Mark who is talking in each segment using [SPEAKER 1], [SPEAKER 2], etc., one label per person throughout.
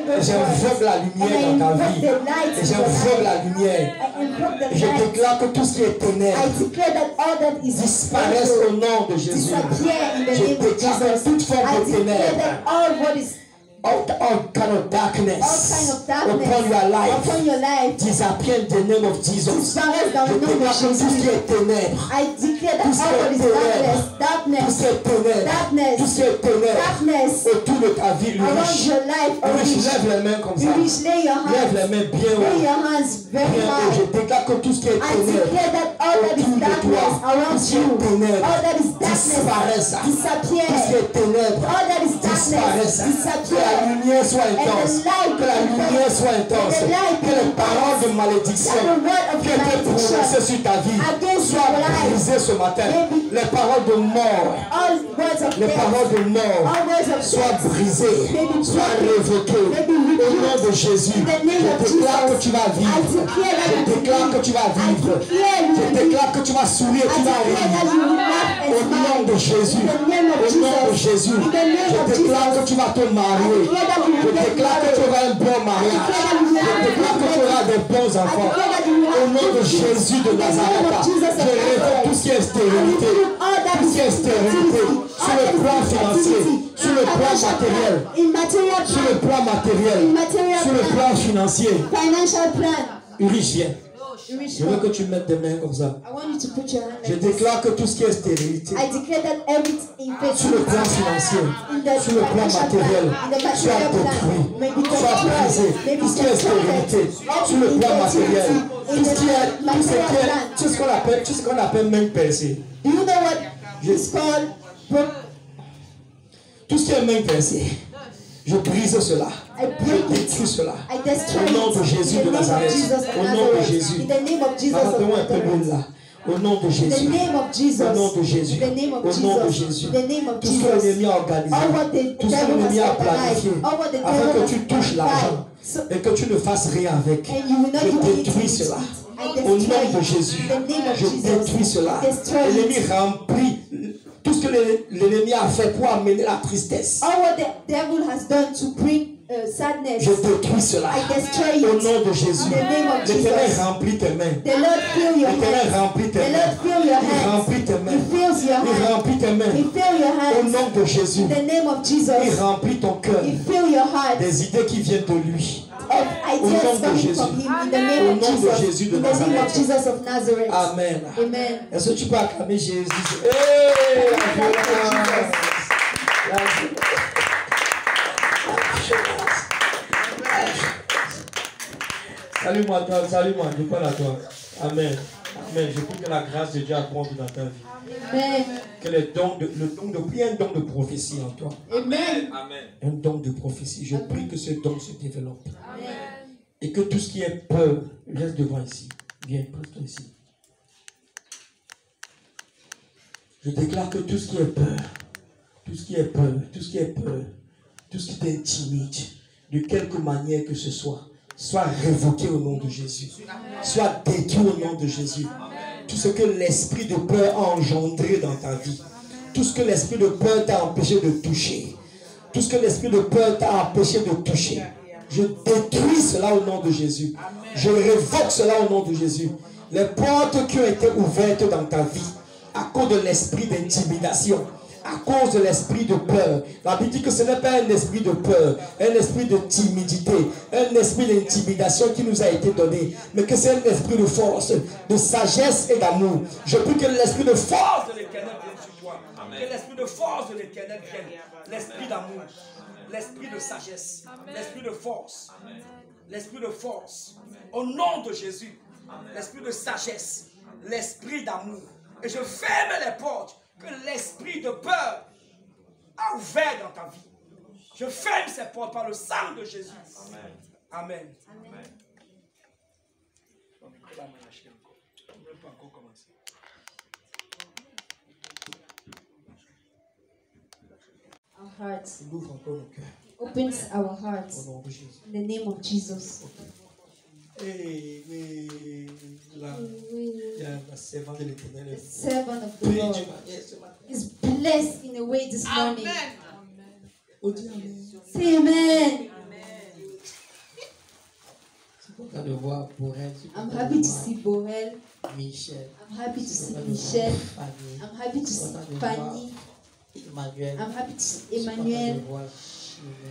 [SPEAKER 1] Et j'invoque la lumière dans ta vie. Et j'invoque la lumière. Je déclare que tout ce qui est ténèbres disparaisse au nom de Jésus. Je déclare que toute forme de ténèbres, all kind of darkness upon your life disappear in the name of Jesus. Je déclare que tout ce qui est ténèbres, tout ce qui est ténèbres autour de ta vie, lève les mains comme ça. Lève les mains bien haut. Je déclare que tout ce qui est ténèbres autour de toi, tout ce qui est ténèbres disparaisse. Tout ce qui est ténèbres disparaisse. Que la lumière soit intense. Que la lumière soit intense. Que les paroles de malédiction qui étaient prononcées sur ta vie soient brisées ce matin. Les paroles de mort, soient brisées, soient révoquées. Au nom de Jésus, je déclare que tu vas vivre. Je déclare que tu vas vivre. Je déclare que tu vas sourire, tu vas rire. Au nom de Jésus. Au nom de Jésus. Je déclare que tu vas te marier. Je déclare que tu auras un bon mariage. Je déclare que tu auras des bons enfants. Au nom de Jésus de Nazareth, je révoque tout ce qui est stérilité. Tout ce qui est stérilité. Sur le plan financier. Sur le plan matériel. Sur le plan matériel. Sur le plan financier. Ulrich, viens. Je veux que tu mettes des mains comme ça. Je déclare que tout ce qui est stérilité, sur le plan financier, sur le plan matériel, soit détruit, soit brisé. Tout ce qui est stérilité, sur le plan matériel, tout ce qu'on appelle main percée. Tout ce qui est main percée. Je brise cela. Je détruis cela. Au nom de Jésus de Nazareth. Au nom de Jésus. Donne-moi un peu d'eau là. Au nom de Jésus. Au nom de Jésus. Au nom de Jésus. Tout ce que l'ennemi a organisé. Tout ce que l'ennemi a planifié. Afin que tu touches l'argent. Et que tu ne fasses rien avec. Je détruis cela. Au nom de Jésus. Je détruis cela. L'ennemi remplit. Tout ce que l'ennemi a fait pour amener la tristesse. Je détruis cela. Au nom de Jésus. L'Éternel remplit tes mains. L'Éternel remplit tes mains. Il remplit tes mains. Il remplit tes mains. Au nom de Jésus. Il remplit ton cœur. Des idées qui viennent de lui. Au nom de Jésus. Au nom de Jésus de Nazareth. Amen. Est-ce que tu peux acclamer Jésus? Salut-moi, salut-moi, je parle à toi. Amen. Amen. Je prie que la grâce de Dieu abonde dans ta vie. Amen. Que le don de prier, un don de prophétie en toi. Amen. Un don de prophétie. Je prie que ce don se développe. Amen. Et que tout ce qui est peur reste devant ici. Viens, pose-toi ici. Je déclare que tout ce qui est peur, tout ce qui est peur, tout ce qui est peur, tout ce qui t'intimide, de quelque manière que ce soit révoqué au nom de Jésus. Soit détruit au nom de Jésus. Tout ce que l'esprit de peur a engendré dans ta vie, tout ce que l'esprit de peur t'a empêché de toucher, tout ce que l'esprit de peur t'a empêché de toucher, je détruis cela au nom de Jésus. Je révoque cela au nom de Jésus. Les portes qui ont été ouvertes dans ta vie à cause de l'esprit d'intimidation, à cause de l'esprit de peur. La Bible dit que ce n'est pas un esprit de peur, un esprit de timidité, un esprit d'intimidation qui nous a été donné, mais que c'est un esprit de force, de sagesse et d'amour. Je prie que l'esprit de force de l'Éternel vienne sur toi. Que l'esprit de force de l'Éternel vienne. L'esprit d'amour, l'esprit de sagesse, l'esprit de force, l'esprit de force. Au nom de Jésus, l'esprit de sagesse, l'esprit d'amour. Et je ferme les portes que l'esprit de peur a ouvert dans ta vie. Je ferme ces portes par le sang de Jésus. Amen. Amen. Amen. On ne peut pas encore commencer.
[SPEAKER 2] Our hearts. Opens our hearts.
[SPEAKER 1] Au nom de Jésus.
[SPEAKER 2] In the name of Jesus.
[SPEAKER 1] Et la servante de l'Éternel.
[SPEAKER 2] The servant of the Lord is blessed in a way this morning.
[SPEAKER 1] Amen.
[SPEAKER 2] Say amen.
[SPEAKER 1] content de voir Borel.
[SPEAKER 2] I'm happy to see Borel.
[SPEAKER 1] Michel.
[SPEAKER 2] I'm happy to see Michel.
[SPEAKER 1] Fanny.
[SPEAKER 2] I'm happy to see Fanny.
[SPEAKER 1] Emmanuel.
[SPEAKER 2] I'm happy to see Emmanuel.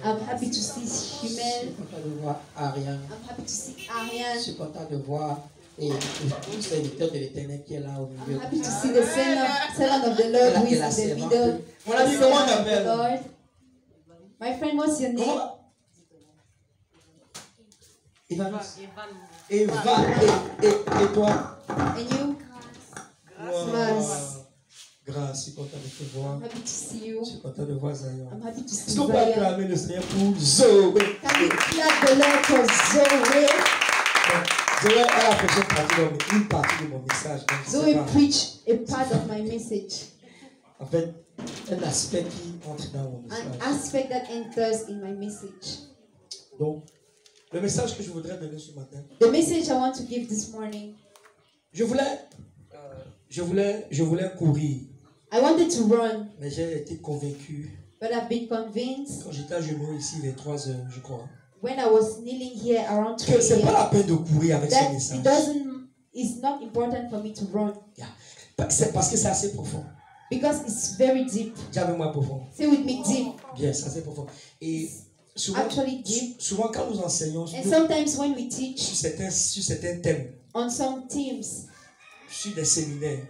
[SPEAKER 2] I'm happy to see
[SPEAKER 1] Je suis
[SPEAKER 2] Chimel.
[SPEAKER 1] content de voir Ariane.
[SPEAKER 2] I'm happy to see
[SPEAKER 1] Je
[SPEAKER 2] Ariane.
[SPEAKER 1] suis content de voir tout serviteur de l'Éternel qui est là au
[SPEAKER 2] I'm
[SPEAKER 1] milieu.
[SPEAKER 2] happy to see the servant of the Lord who is in the middle.
[SPEAKER 1] Mon ami, comment on
[SPEAKER 2] The
[SPEAKER 1] appelle?
[SPEAKER 2] Lord. My friend, what's your name?
[SPEAKER 1] Comment? Eva et toi?
[SPEAKER 2] And you?
[SPEAKER 1] Wow.
[SPEAKER 2] Grâce.
[SPEAKER 1] Grâce, je suis content de te voir.
[SPEAKER 2] I'm happy to see you.
[SPEAKER 1] Je suis content de voir Zion.
[SPEAKER 2] I'm happy to see
[SPEAKER 1] Est-ce qu'on peut
[SPEAKER 2] Zion.
[SPEAKER 1] acclamer le Seigneur pour Zoé?
[SPEAKER 2] Can we clap the Lord for Zoe?
[SPEAKER 1] Zoé est la prochaine partie de une partie de mon message. Donc, c'est
[SPEAKER 2] Zoe
[SPEAKER 1] pas-
[SPEAKER 2] preach a part of my message.
[SPEAKER 1] En fait, un aspect qui entre dans mon
[SPEAKER 2] An
[SPEAKER 1] message.
[SPEAKER 2] aspect that enters in my message.
[SPEAKER 1] Donc, le message que je voudrais donner ce matin,
[SPEAKER 2] The message I want to give this morning.
[SPEAKER 1] je voulais courir,
[SPEAKER 2] I wanted to run,
[SPEAKER 1] mais j'ai été convaincu
[SPEAKER 2] but I've been convinced
[SPEAKER 1] quand j'étais à genoux ici vers 3 heures, je crois,
[SPEAKER 2] when I was kneeling here around 3
[SPEAKER 1] que c'est pas
[SPEAKER 2] a.m.
[SPEAKER 1] la peine de courir avec ce
[SPEAKER 2] that
[SPEAKER 1] message.
[SPEAKER 2] it's not important for me to run
[SPEAKER 1] Yeah. C'est parce que c'est assez profond.
[SPEAKER 2] because it's very deep.
[SPEAKER 1] Dis avec moi profond.
[SPEAKER 2] Say with me, deep.
[SPEAKER 1] Bien, c'est assez profond. Et souvent,
[SPEAKER 2] Actually deep.
[SPEAKER 1] souvent quand nous enseignons
[SPEAKER 2] And
[SPEAKER 1] sur
[SPEAKER 2] sometimes when we teach
[SPEAKER 1] certains thèmes,
[SPEAKER 2] on some teams,
[SPEAKER 1] sur des séminaires,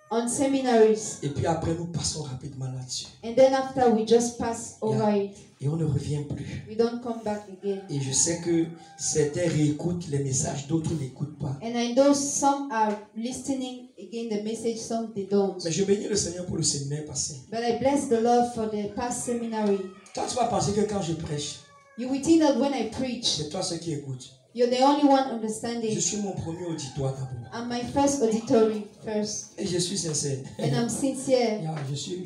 [SPEAKER 2] on seminaries,
[SPEAKER 1] et puis après nous passons rapidement là-dessus.
[SPEAKER 2] and then after we just pass over it,
[SPEAKER 1] Et on ne revient plus.
[SPEAKER 2] we don't come back again.
[SPEAKER 1] Et je sais que certains réécoutent les messages, d'autres n'écoutent pas.
[SPEAKER 2] And I know some are listening again the message, some they don't.
[SPEAKER 1] Mais je bénis le Seigneur pour le séminaire passé.
[SPEAKER 2] But I bless the Lord for the past seminary.
[SPEAKER 1] Toi, tu vas penser que quand je prêche,
[SPEAKER 2] You will think that when I preach,
[SPEAKER 1] c'est toi ceux qui écoutent.
[SPEAKER 2] you're the only one
[SPEAKER 1] Je
[SPEAKER 2] understanding.
[SPEAKER 1] suis mon premier auditoire d'abord.
[SPEAKER 2] I'm my first auditory first.
[SPEAKER 1] Et je suis sincère.
[SPEAKER 2] And I'm sincere.
[SPEAKER 1] Yeah, je suis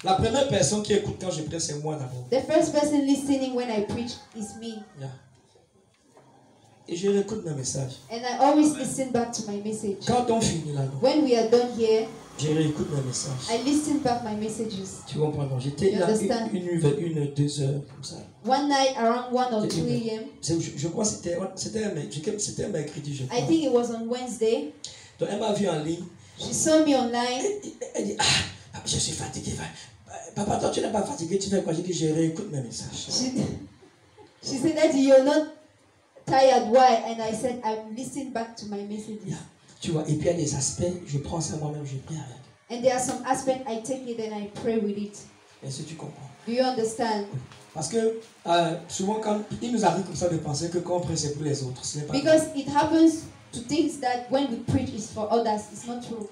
[SPEAKER 1] la première personne qui écoute quand je prêche, c'est moi d'abord.
[SPEAKER 2] The first person listening when I preach is me.
[SPEAKER 1] Yeah. Et je réécoute mes messages.
[SPEAKER 2] And I always listen back to my message.
[SPEAKER 1] Quand on finit là,
[SPEAKER 2] When we are done here,
[SPEAKER 1] je réécoute mes messages.
[SPEAKER 2] I listen back my messages.
[SPEAKER 1] Tu comprends? Donc, j'étais
[SPEAKER 2] You
[SPEAKER 1] là
[SPEAKER 2] understand?
[SPEAKER 1] une, 2 heures, comme ça.
[SPEAKER 2] One night around 1 or 2 a.m.,
[SPEAKER 1] Je crois que c'était un mercredi, je crois.
[SPEAKER 2] I think it was on Wednesday,
[SPEAKER 1] Donc, elle m'a vu en ligne.
[SPEAKER 2] she saw me online.
[SPEAKER 1] Elle dit, je suis fatigué. Papa, toi, tu n'es pas fatigué, tu fais quoi? J'ai dit, je réécoute mes messages.
[SPEAKER 2] She said that you're not tired. Why? And I said, I'm listening back to my messages.
[SPEAKER 1] Yeah. Tu vois, et puis il y a des aspects, je prends ça moi-même, je prie avec.
[SPEAKER 2] And there are some aspects I take it and I pray with it.
[SPEAKER 1] Est-ce que tu comprends?
[SPEAKER 2] Do you understand?
[SPEAKER 1] Parce que souvent, quand il nous arrive comme ça de penser que quand on prie, c'est pour les autres. Ce n'est pas
[SPEAKER 2] Because it happens to think that when we preach is for others. It's not true.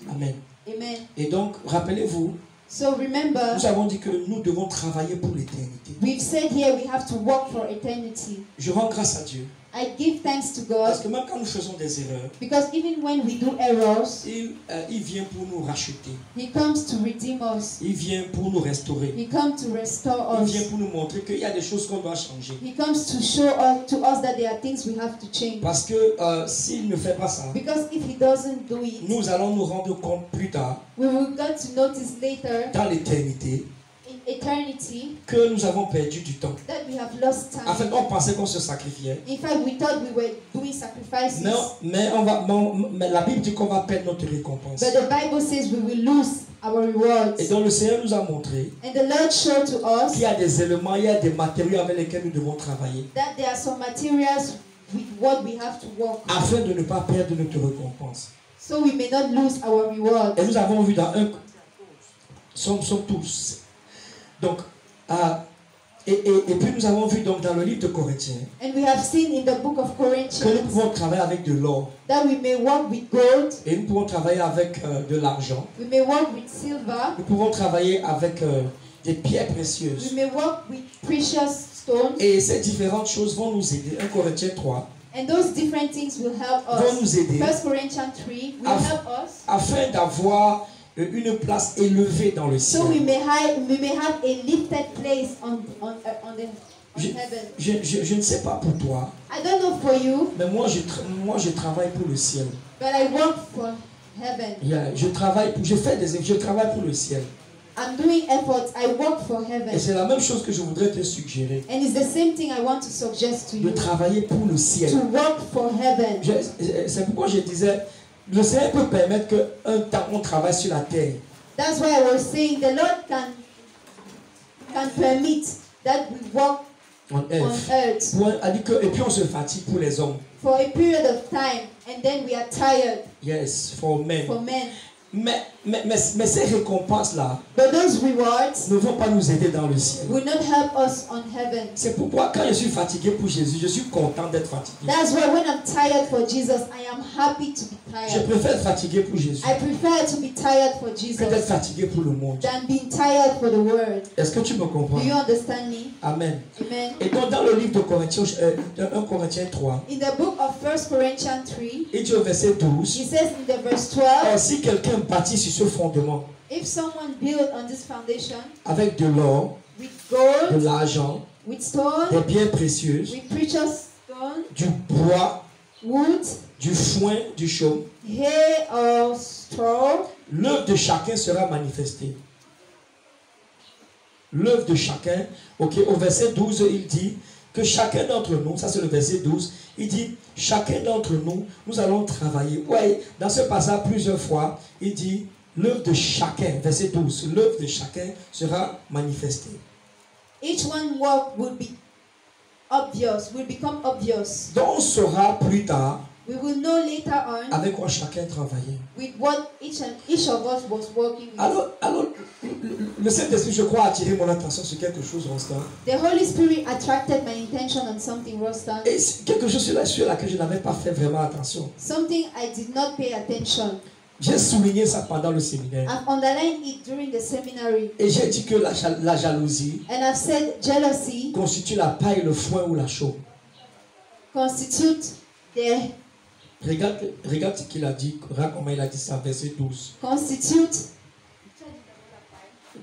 [SPEAKER 1] Amen.
[SPEAKER 2] Amen.
[SPEAKER 1] Et donc, rappelez-vous,
[SPEAKER 2] So remember,
[SPEAKER 1] nous avons dit que nous devons travailler pour l'éternité.
[SPEAKER 2] we've said here we have to work for eternity.
[SPEAKER 1] Je rends grâce à Dieu.
[SPEAKER 2] I give thanks to
[SPEAKER 1] Parce
[SPEAKER 2] God
[SPEAKER 1] que même quand nous faisons des erreurs,
[SPEAKER 2] because even when we do errors,
[SPEAKER 1] il vient pour nous racheter.
[SPEAKER 2] He comes to redeem us.
[SPEAKER 1] Il vient pour nous restaurer.
[SPEAKER 2] He comes to restore
[SPEAKER 1] Il vient
[SPEAKER 2] us.
[SPEAKER 1] pour nous montrer qu'il y a des choses qu'on doit changer.
[SPEAKER 2] He comes to show to us that there are things we have to change.
[SPEAKER 1] Parce que s'il ne fait pas ça,
[SPEAKER 2] Because if He doesn't do it,
[SPEAKER 1] nous allons nous rendre compte plus tard,
[SPEAKER 2] we will get to notice later
[SPEAKER 1] dans l'éternité,
[SPEAKER 2] in eternity
[SPEAKER 1] que nous avons perdu du temps.
[SPEAKER 2] that we have lost
[SPEAKER 1] En fait,
[SPEAKER 2] time.
[SPEAKER 1] on pensait qu'on se sacrifiait.
[SPEAKER 2] In fact, we thought we were doing sacrifices.
[SPEAKER 1] Non, mais la Bible dit qu'on va perdre notre récompense.
[SPEAKER 2] But the Bible says we will lose our rewards.
[SPEAKER 1] Et donc le Seigneur nous a montré
[SPEAKER 2] And the Lord showed to us
[SPEAKER 1] qu'il y a des éléments, il y a des matériaux avec lesquels nous devons travailler
[SPEAKER 2] that there are some materials with what we have to work with,
[SPEAKER 1] afin de ne pas perdre notre récompense.
[SPEAKER 2] so we may not lose our rewards.
[SPEAKER 1] Et nous avons vu dans un... Sommes tous. Donc, et puis nous avons vu donc dans le livre de Corinthiens
[SPEAKER 2] And we have seen in the book of
[SPEAKER 1] que nous
[SPEAKER 2] Corinthians
[SPEAKER 1] pouvons travailler avec de l'or
[SPEAKER 2] that we may work with gold,
[SPEAKER 1] et nous pouvons travailler avec de l'argent.
[SPEAKER 2] we may work with silver,
[SPEAKER 1] Nous pouvons travailler avec des pierres précieuses.
[SPEAKER 2] we may work with precious stones,
[SPEAKER 1] Et ces différentes choses vont nous aider. 1 Corinthiens 3
[SPEAKER 2] and those different things will help
[SPEAKER 1] vont
[SPEAKER 2] us.
[SPEAKER 1] nous aider
[SPEAKER 2] 1 Corinthians 3 will help us,
[SPEAKER 1] afin d'avoir une place élevée dans le ciel.
[SPEAKER 2] so we may have a lifted place on heaven.
[SPEAKER 1] Je ne sais pas pour toi,
[SPEAKER 2] I don't know for you,
[SPEAKER 1] mais moi je travaille pour le ciel.
[SPEAKER 2] but I work for heaven.
[SPEAKER 1] Yeah, je travaille pour le ciel.
[SPEAKER 2] I'm doing efforts. I work for
[SPEAKER 1] Et
[SPEAKER 2] heaven.
[SPEAKER 1] c'est la même chose que je voudrais te suggérer.
[SPEAKER 2] And it's the same thing I want to suggest to
[SPEAKER 1] De
[SPEAKER 2] you.
[SPEAKER 1] travailler pour le ciel.
[SPEAKER 2] To work for heaven.
[SPEAKER 1] C'est pourquoi je disais, le Seigneur peut permettre qu'un temps on travaille sur la terre.
[SPEAKER 2] That's why I was saying the Lord can permit that we work
[SPEAKER 1] On earth. Et puis on se fatigue pour les hommes.
[SPEAKER 2] for a period of time, and then we are tired.
[SPEAKER 1] Yes, for men.
[SPEAKER 2] For men.
[SPEAKER 1] Mais ces récompenses-là
[SPEAKER 2] But those rewards
[SPEAKER 1] ne vont pas nous aider dans le ciel.
[SPEAKER 2] will not help us on heaven.
[SPEAKER 1] C'est pourquoi quand je suis fatigué pour Jésus, je suis content d'être fatigué.
[SPEAKER 2] That's why when I'm tired for Jesus, I am happy to be
[SPEAKER 1] Je
[SPEAKER 2] tired.
[SPEAKER 1] préfère être fatigué pour Jésus
[SPEAKER 2] I prefer to be tired for
[SPEAKER 1] que d'être
[SPEAKER 2] Jesus
[SPEAKER 1] fatigué pour le monde.
[SPEAKER 2] than being tired for the world.
[SPEAKER 1] Est-ce que tu me comprends?
[SPEAKER 2] Do you understand me?
[SPEAKER 1] Amen.
[SPEAKER 2] Amen.
[SPEAKER 1] Et donc dans le livre de Corinthiens, 1 Corinthiens 3,
[SPEAKER 2] In the book of 1 Corinthians 3,
[SPEAKER 1] il dit au verset 12,
[SPEAKER 2] he says in the verse
[SPEAKER 1] or
[SPEAKER 2] 12,
[SPEAKER 1] si quelqu'un bâtit sur ce fondement
[SPEAKER 2] if someone build on this foundation
[SPEAKER 1] avec de l'or,
[SPEAKER 2] with
[SPEAKER 1] de
[SPEAKER 2] gold,
[SPEAKER 1] l'argent,
[SPEAKER 2] with stone,
[SPEAKER 1] des pierres précieuses,
[SPEAKER 2] with precious stone,
[SPEAKER 1] du bois,
[SPEAKER 2] wood,
[SPEAKER 1] du foin, du chaume,
[SPEAKER 2] hay or straw,
[SPEAKER 1] l'œuvre de chacun sera manifestée. L'œuvre de chacun, ok, au verset 12, il dit que chacun d'entre nous, ça c'est le verset 12, il dit, chacun d'entre nous, nous allons travailler. Ouais, dans ce passage, plusieurs fois, il dit, l'œuvre de chacun, verset 12, l'œuvre de chacun sera manifestée.
[SPEAKER 2] each one work will be obvious, will become obvious.
[SPEAKER 1] Donc on saura plus tard
[SPEAKER 2] We will know later on
[SPEAKER 1] avec quoi chacun travaillait.
[SPEAKER 2] with what each of us was working with.
[SPEAKER 1] Alors le Saint-Esprit, je crois, a attiré mon attention sur quelque chose, Rostan.
[SPEAKER 2] The Holy Spirit attracted my intention on something, Rostan.
[SPEAKER 1] Et c'est quelque chose sur laquelle je n'avais pas fait vraiment attention.
[SPEAKER 2] Something I did not pay attention.
[SPEAKER 1] J'ai souligné ça pendant le séminaire.
[SPEAKER 2] I've underlined it during the seminary.
[SPEAKER 1] Et j'ai dit que la jalousie
[SPEAKER 2] And I've said jealousy
[SPEAKER 1] constitue la paille, le foin ou la chaux.
[SPEAKER 2] constitute
[SPEAKER 1] Regarde ce qu'il a dit, regarde comment il a dit ça, verset 12.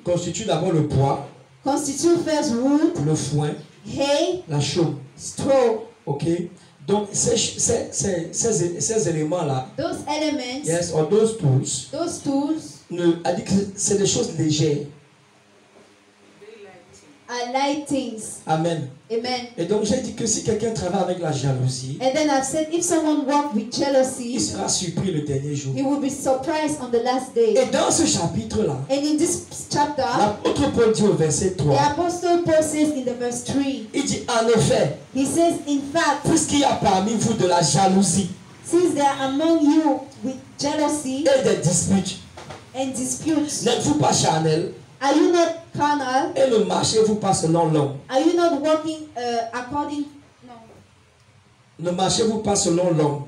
[SPEAKER 1] Constitue d'abord le bois,
[SPEAKER 2] constitute first wood,
[SPEAKER 1] le foin,
[SPEAKER 2] hay,
[SPEAKER 1] la chaux.
[SPEAKER 2] straw.
[SPEAKER 1] Ok? Donc ces éléments-là,
[SPEAKER 2] Those elements,
[SPEAKER 1] yes, or those tools, a dit que c'est des choses légères.
[SPEAKER 2] are light things.
[SPEAKER 1] Amen.
[SPEAKER 2] Amen.
[SPEAKER 1] Et donc j'ai dit que si quelqu'un travaille avec la jalousie,
[SPEAKER 2] And then I've said if someone walk with
[SPEAKER 1] il
[SPEAKER 2] jealousy,
[SPEAKER 1] sera surpris le dernier jour.
[SPEAKER 2] he will be surprised on the last day.
[SPEAKER 1] Et dans ce chapitre-là,
[SPEAKER 2] And in this chapter,
[SPEAKER 1] l'apôtre Paul dit au verset
[SPEAKER 2] the
[SPEAKER 1] 3,
[SPEAKER 2] apostle Paul says in the verse 3,
[SPEAKER 1] il dit en effet,
[SPEAKER 2] he says, in fact,
[SPEAKER 1] puisqu'il y a parmi vous de la jalousie
[SPEAKER 2] since there are among you with jealousy
[SPEAKER 1] et des disputes,
[SPEAKER 2] and disputes,
[SPEAKER 1] n'êtes-vous pas charnel
[SPEAKER 2] are you not carnal?
[SPEAKER 1] et ne marchez-vous pas selon l'homme?
[SPEAKER 2] Are you not walking according? No.
[SPEAKER 1] Ne marchez-vous pas selon l'homme?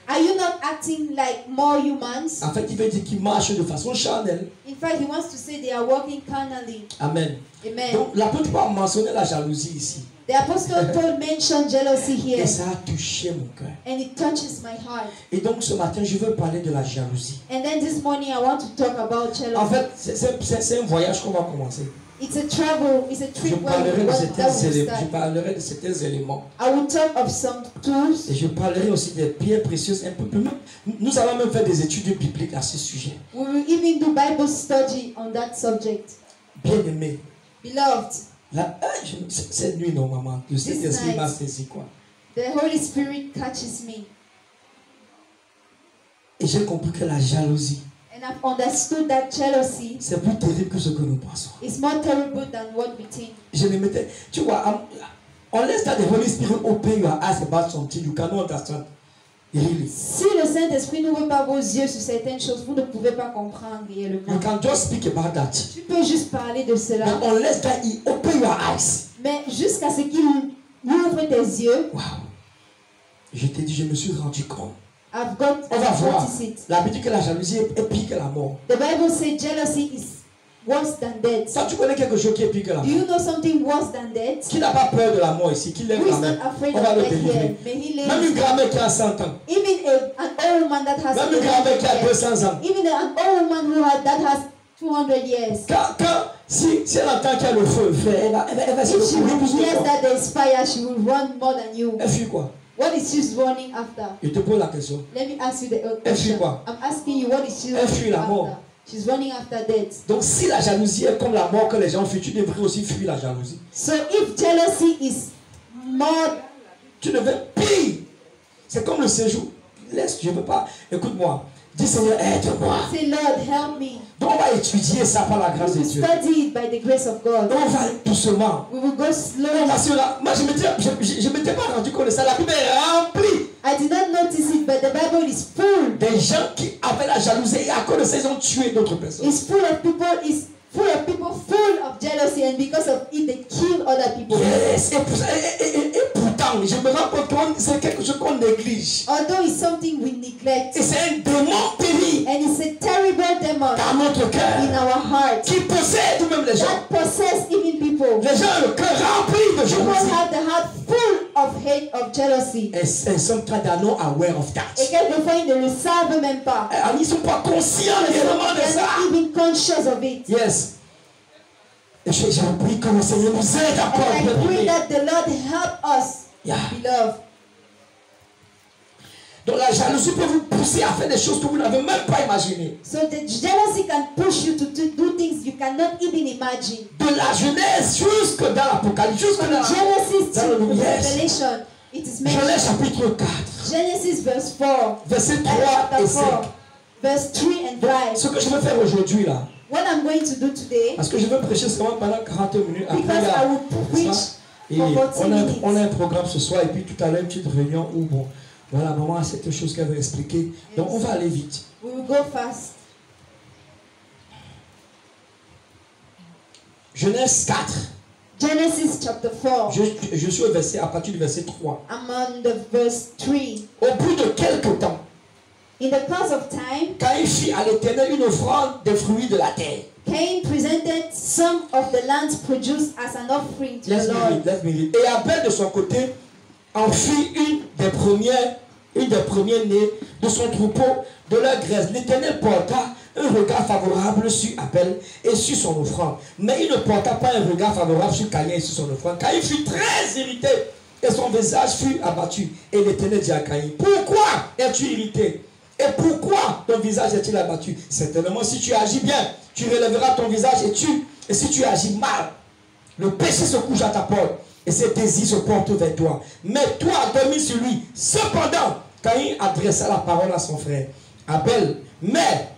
[SPEAKER 2] Are you not acting like more humans?
[SPEAKER 1] En fait, il veut dire qu'ils marchent de façon charnelle.
[SPEAKER 2] In fact, he wants to say they are walking carnally.
[SPEAKER 1] Amen.
[SPEAKER 2] Amen.
[SPEAKER 1] Donc, l'apôtre Paul a mentionné la jalousie ici.
[SPEAKER 2] The apostle Paul mentioned jealousy
[SPEAKER 1] Et
[SPEAKER 2] here,
[SPEAKER 1] ça a touché mon cœur.
[SPEAKER 2] and it touches my heart.
[SPEAKER 1] Et donc, ce matin, je veux parler de la jalousie.
[SPEAKER 2] And then this morning, I want to talk about
[SPEAKER 1] En
[SPEAKER 2] jealousy.
[SPEAKER 1] fait, c'est un voyage qu'on va commencer.
[SPEAKER 2] It's a travel, it's a
[SPEAKER 1] Je
[SPEAKER 2] trip where we want that will start.
[SPEAKER 1] parlerai de certains éléments.
[SPEAKER 2] I will talk of some tools,
[SPEAKER 1] Et je parlerai aussi des pierres précieuses un peu plus. Nous allons même faire des études bibliques à ce sujet.
[SPEAKER 2] we will even do Bible study on that subject.
[SPEAKER 1] Bien-aimé,
[SPEAKER 2] Beloved,
[SPEAKER 1] cette nuit, non, maman, le Saint-Esprit m'a saisi quoi.
[SPEAKER 2] the Holy Spirit catches me,
[SPEAKER 1] Et j'ai compris que la jalousie,
[SPEAKER 2] and I've understood that jealousy
[SPEAKER 1] c'est plus terrible que ce que nous pensons.
[SPEAKER 2] is more terrible than what we think.
[SPEAKER 1] Je ne m'étais. Tu vois, unless that the Holy Spirit open your eyes about something, you cannot understand. Really.
[SPEAKER 2] Si le Saint-Esprit n'ouvre pas vos yeux sur certaines choses, vous ne pouvez pas comprendre
[SPEAKER 1] You
[SPEAKER 2] réellement.
[SPEAKER 1] can just speak about that.
[SPEAKER 2] Tu peux juste parler de cela,
[SPEAKER 1] But unless that He open your eyes.
[SPEAKER 2] mais jusqu'à ce qu'il ouvre tes yeux,
[SPEAKER 1] Wow. Je t'ai dit, je me suis rendu compte.
[SPEAKER 2] I've got
[SPEAKER 1] On va voir.
[SPEAKER 2] noticed it.
[SPEAKER 1] La Bible dit que la jalousie est pire que la mort.
[SPEAKER 2] The Bible says jealousy is worse than death.
[SPEAKER 1] Quand tu connais quelque chose qui est pire que la
[SPEAKER 2] Do
[SPEAKER 1] mort,
[SPEAKER 2] you know something worse than death?
[SPEAKER 1] qui n'a pas peur de la mort ici, qui lève
[SPEAKER 2] Who
[SPEAKER 1] la
[SPEAKER 2] is
[SPEAKER 1] main,
[SPEAKER 2] not afraid
[SPEAKER 1] on
[SPEAKER 2] of
[SPEAKER 1] va le
[SPEAKER 2] death here?
[SPEAKER 1] délivrer.
[SPEAKER 2] May he
[SPEAKER 1] Même une
[SPEAKER 2] live.
[SPEAKER 1] grand-mère qui a 100 ans,
[SPEAKER 2] Even an old woman that has
[SPEAKER 1] même une grand-mère qui a
[SPEAKER 2] 200 years.
[SPEAKER 1] 200 ans.
[SPEAKER 2] Even an old woman that has 200 years.
[SPEAKER 1] Si elle entend qu'il y a le feu, elle va se
[SPEAKER 2] If she
[SPEAKER 1] recourir plus
[SPEAKER 2] hears
[SPEAKER 1] de
[SPEAKER 2] that there is fire, she will run more than you.
[SPEAKER 1] Elle fuit quoi?
[SPEAKER 2] What is she running after?
[SPEAKER 1] Je te pose la question.
[SPEAKER 2] Let me ask you the
[SPEAKER 1] Elle fuit
[SPEAKER 2] question.
[SPEAKER 1] quoi?
[SPEAKER 2] I'm asking you, what is she
[SPEAKER 1] Elle fuit
[SPEAKER 2] running
[SPEAKER 1] la mort.
[SPEAKER 2] after? She's running after death.
[SPEAKER 1] Donc si la jalousie est comme la mort que les gens fuient, tu devrais aussi fuir la jalousie.
[SPEAKER 2] So if jealousy is more,
[SPEAKER 1] Tu devais pire. C'est comme le séjour. Laisse, je ne veux pas. Écoute-moi. Dis Seigneur, aide-moi.
[SPEAKER 2] say, Lord, help me.
[SPEAKER 1] Donc on va étudier ça par la grâce
[SPEAKER 2] We
[SPEAKER 1] de Dieu.
[SPEAKER 2] study it by the grace of God.
[SPEAKER 1] Donc on va aller doucement.
[SPEAKER 2] We will go slowly.
[SPEAKER 1] Parce que là, moi je ne m'étais pas rendu compte de ça. La Bible est remplie
[SPEAKER 2] I did not notice it, but the Bible is full.
[SPEAKER 1] des gens qui avaient la jalousie et à cause de ça ils ont tué d'autres personnes.
[SPEAKER 2] It's full of people full of jealousy, and because of it they kill other people.
[SPEAKER 1] Yes. Et pourtant, je me rends compte que c'est quelque chose qu'on néglige.
[SPEAKER 2] Although it's something we neglect,
[SPEAKER 1] Et c'est un démon terrible
[SPEAKER 2] and it's a terrible demon
[SPEAKER 1] dans notre
[SPEAKER 2] in
[SPEAKER 1] cœur
[SPEAKER 2] our heart
[SPEAKER 1] qui possède même les gens.
[SPEAKER 2] that possess even people.
[SPEAKER 1] Les gens ont le cœur rempli de
[SPEAKER 2] People
[SPEAKER 1] jalousie.
[SPEAKER 2] have the heart full of hate, of jealousy.
[SPEAKER 1] Et sometimes they are not aware of
[SPEAKER 2] Et
[SPEAKER 1] that.
[SPEAKER 2] quelquefois ils ne le savent même pas.
[SPEAKER 1] Ils ne sont pas conscients réellement de
[SPEAKER 2] They
[SPEAKER 1] ça.
[SPEAKER 2] are not even conscious of it.
[SPEAKER 1] Yes. Et j'ai pris que le Seigneur nous aide encore.
[SPEAKER 2] And I
[SPEAKER 1] bien
[SPEAKER 2] pray
[SPEAKER 1] aimés.
[SPEAKER 2] that the Lord help us,
[SPEAKER 1] Yeah.
[SPEAKER 2] beloved.
[SPEAKER 1] Donc la jalousie peut vous pousser à faire des choses que vous n'avez même pas imaginées.
[SPEAKER 2] So the jealousy can push you to do things you cannot even imagine.
[SPEAKER 1] De la Genèse jusque dans l'Apocalypse, jusque
[SPEAKER 2] From
[SPEAKER 1] dans
[SPEAKER 2] Genesis
[SPEAKER 1] dans le
[SPEAKER 2] to
[SPEAKER 1] yes.
[SPEAKER 2] Revelation, it is
[SPEAKER 1] Genèse
[SPEAKER 2] mentioned.
[SPEAKER 1] chapitre 4,
[SPEAKER 2] Genesis verse 4,
[SPEAKER 1] versets 3
[SPEAKER 2] chapter
[SPEAKER 1] et 5.
[SPEAKER 2] 4, verse 3 and 5.
[SPEAKER 1] Ce que je vais faire aujourd'hui là,
[SPEAKER 2] What I'm going to do today,
[SPEAKER 1] parce que je vais prêcher seulement pendant 40 minutes. Après,
[SPEAKER 2] because I will preach
[SPEAKER 1] et
[SPEAKER 2] for 40
[SPEAKER 1] on a un
[SPEAKER 2] minutes.
[SPEAKER 1] programme ce soir et puis tout à l'heure une petite réunion où bon, voilà, maman a cette chose qu'elle veut expliquer. Donc on va aller vite.
[SPEAKER 2] We will go fast.
[SPEAKER 1] Genèse 4.
[SPEAKER 2] Genesis chapter 4.
[SPEAKER 1] Je suis au verset, à partir du verset 3.
[SPEAKER 2] I'm on the verse 3.
[SPEAKER 1] Au bout de quelques temps,
[SPEAKER 2] In the course of time,
[SPEAKER 1] Caïn fit à l'Éternel une offrande des fruits de la terre.
[SPEAKER 2] Cain presented some of the land's produce as an offering to the Lord.
[SPEAKER 1] Let's me read. Et Abel de son côté en fit une des premiers nés de son troupeau de leur graisse. L'Éternel porta un regard favorable sur Abel et sur son offrande. Mais il ne porta pas un regard favorable sur Caïn et sur son offrande. Caïn fut très irrité et son visage fut abattu. Et l'Éternel dit à Caïn, pourquoi es-tu irrité? Et pourquoi ton visage est-il abattu? Certainement, si tu agis bien, tu relèveras ton visage et si tu agis mal, le péché se couche à ta porte et ses désirs se portent vers toi. Mais toi, dormis sur lui. Cependant, Caïn adressa la parole à son frère Abel. Mais,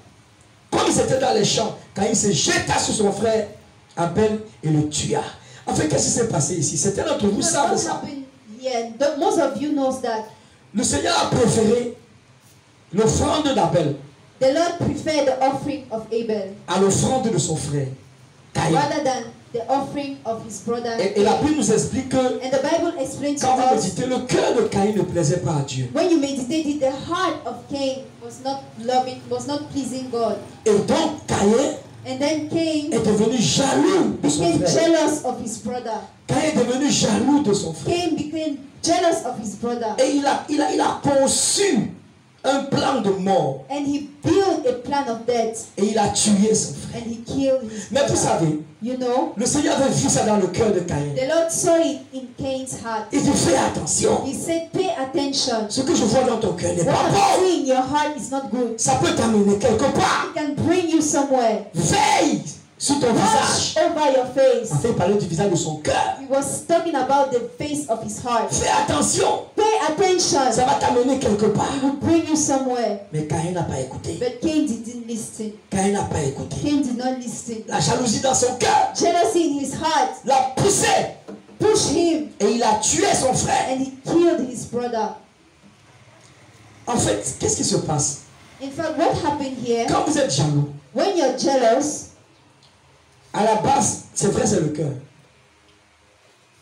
[SPEAKER 1] comme ils étaient dans les champs, Caïn se jeta sur son frère Abel et le tua. En fait, qu'est-ce qui s'est passé ici? Certains d'entre vous savent
[SPEAKER 2] What
[SPEAKER 1] ça.
[SPEAKER 2] happened here? Most of you knows that
[SPEAKER 1] Le Seigneur a préféré l'offrande d'Abel
[SPEAKER 2] the Lord preferred the offering of Abel
[SPEAKER 1] à l'offrande de son frère Caïn.
[SPEAKER 2] rather than the offering of his brother.
[SPEAKER 1] Et la Bible nous explique que
[SPEAKER 2] And the Bible explains to
[SPEAKER 1] quand vous
[SPEAKER 2] us,
[SPEAKER 1] méditez, le cœur de Caïn ne plaisait pas à Dieu.
[SPEAKER 2] when you meditate it, the heart of Cain was not loving, was not pleasing God.
[SPEAKER 1] Et donc Caïn
[SPEAKER 2] And then Cain
[SPEAKER 1] est devenu jaloux de son
[SPEAKER 2] became
[SPEAKER 1] frère.
[SPEAKER 2] jealous of his brother.
[SPEAKER 1] Caïn est devenu jaloux de son frère.
[SPEAKER 2] Cain became jealous of his brother.
[SPEAKER 1] Et il a conçu un plan de mort.
[SPEAKER 2] And he built a plan of death.
[SPEAKER 1] Et il a tué son frère.
[SPEAKER 2] And he killed his
[SPEAKER 1] Mais vous
[SPEAKER 2] brother.
[SPEAKER 1] savez,
[SPEAKER 2] You know,
[SPEAKER 1] le Seigneur avait vu ça dans le cœur de Caïn.
[SPEAKER 2] the Lord saw it in Cain's heart.
[SPEAKER 1] Il dit, fais attention.
[SPEAKER 2] He said, pay attention.
[SPEAKER 1] Ce que je vois dans ton cœur n'est
[SPEAKER 2] What
[SPEAKER 1] pas
[SPEAKER 2] I
[SPEAKER 1] bon.
[SPEAKER 2] see in your heart is not good.
[SPEAKER 1] Ça peut t'amener quelque part.
[SPEAKER 2] It can bring you somewhere.
[SPEAKER 1] Veille sur ton
[SPEAKER 2] Watch
[SPEAKER 1] visage.
[SPEAKER 2] over your face.
[SPEAKER 1] En fait, il parlait du visage de son cœur.
[SPEAKER 2] He was talking about the face of his heart.
[SPEAKER 1] Fais attention.
[SPEAKER 2] Pay attention.
[SPEAKER 1] Ça va t'amener quelque part.
[SPEAKER 2] It will bring you somewhere.
[SPEAKER 1] Mais Caïn n'a pas écouté.
[SPEAKER 2] But Cain didn't listen.
[SPEAKER 1] Caïn n'a pas écouté.
[SPEAKER 2] Cain did not listen.
[SPEAKER 1] La jalousie dans son cœur
[SPEAKER 2] Jealousy in his heart
[SPEAKER 1] l'a poussé.
[SPEAKER 2] pushed him,
[SPEAKER 1] Et il a tué son frère.
[SPEAKER 2] and he killed his brother.
[SPEAKER 1] En fait, qu'est-ce qui se passe?
[SPEAKER 2] In fact, what happened here,
[SPEAKER 1] Quand vous êtes jaloux,
[SPEAKER 2] when you're jealous,
[SPEAKER 1] à la base, c'est vrai, c'est le cœur.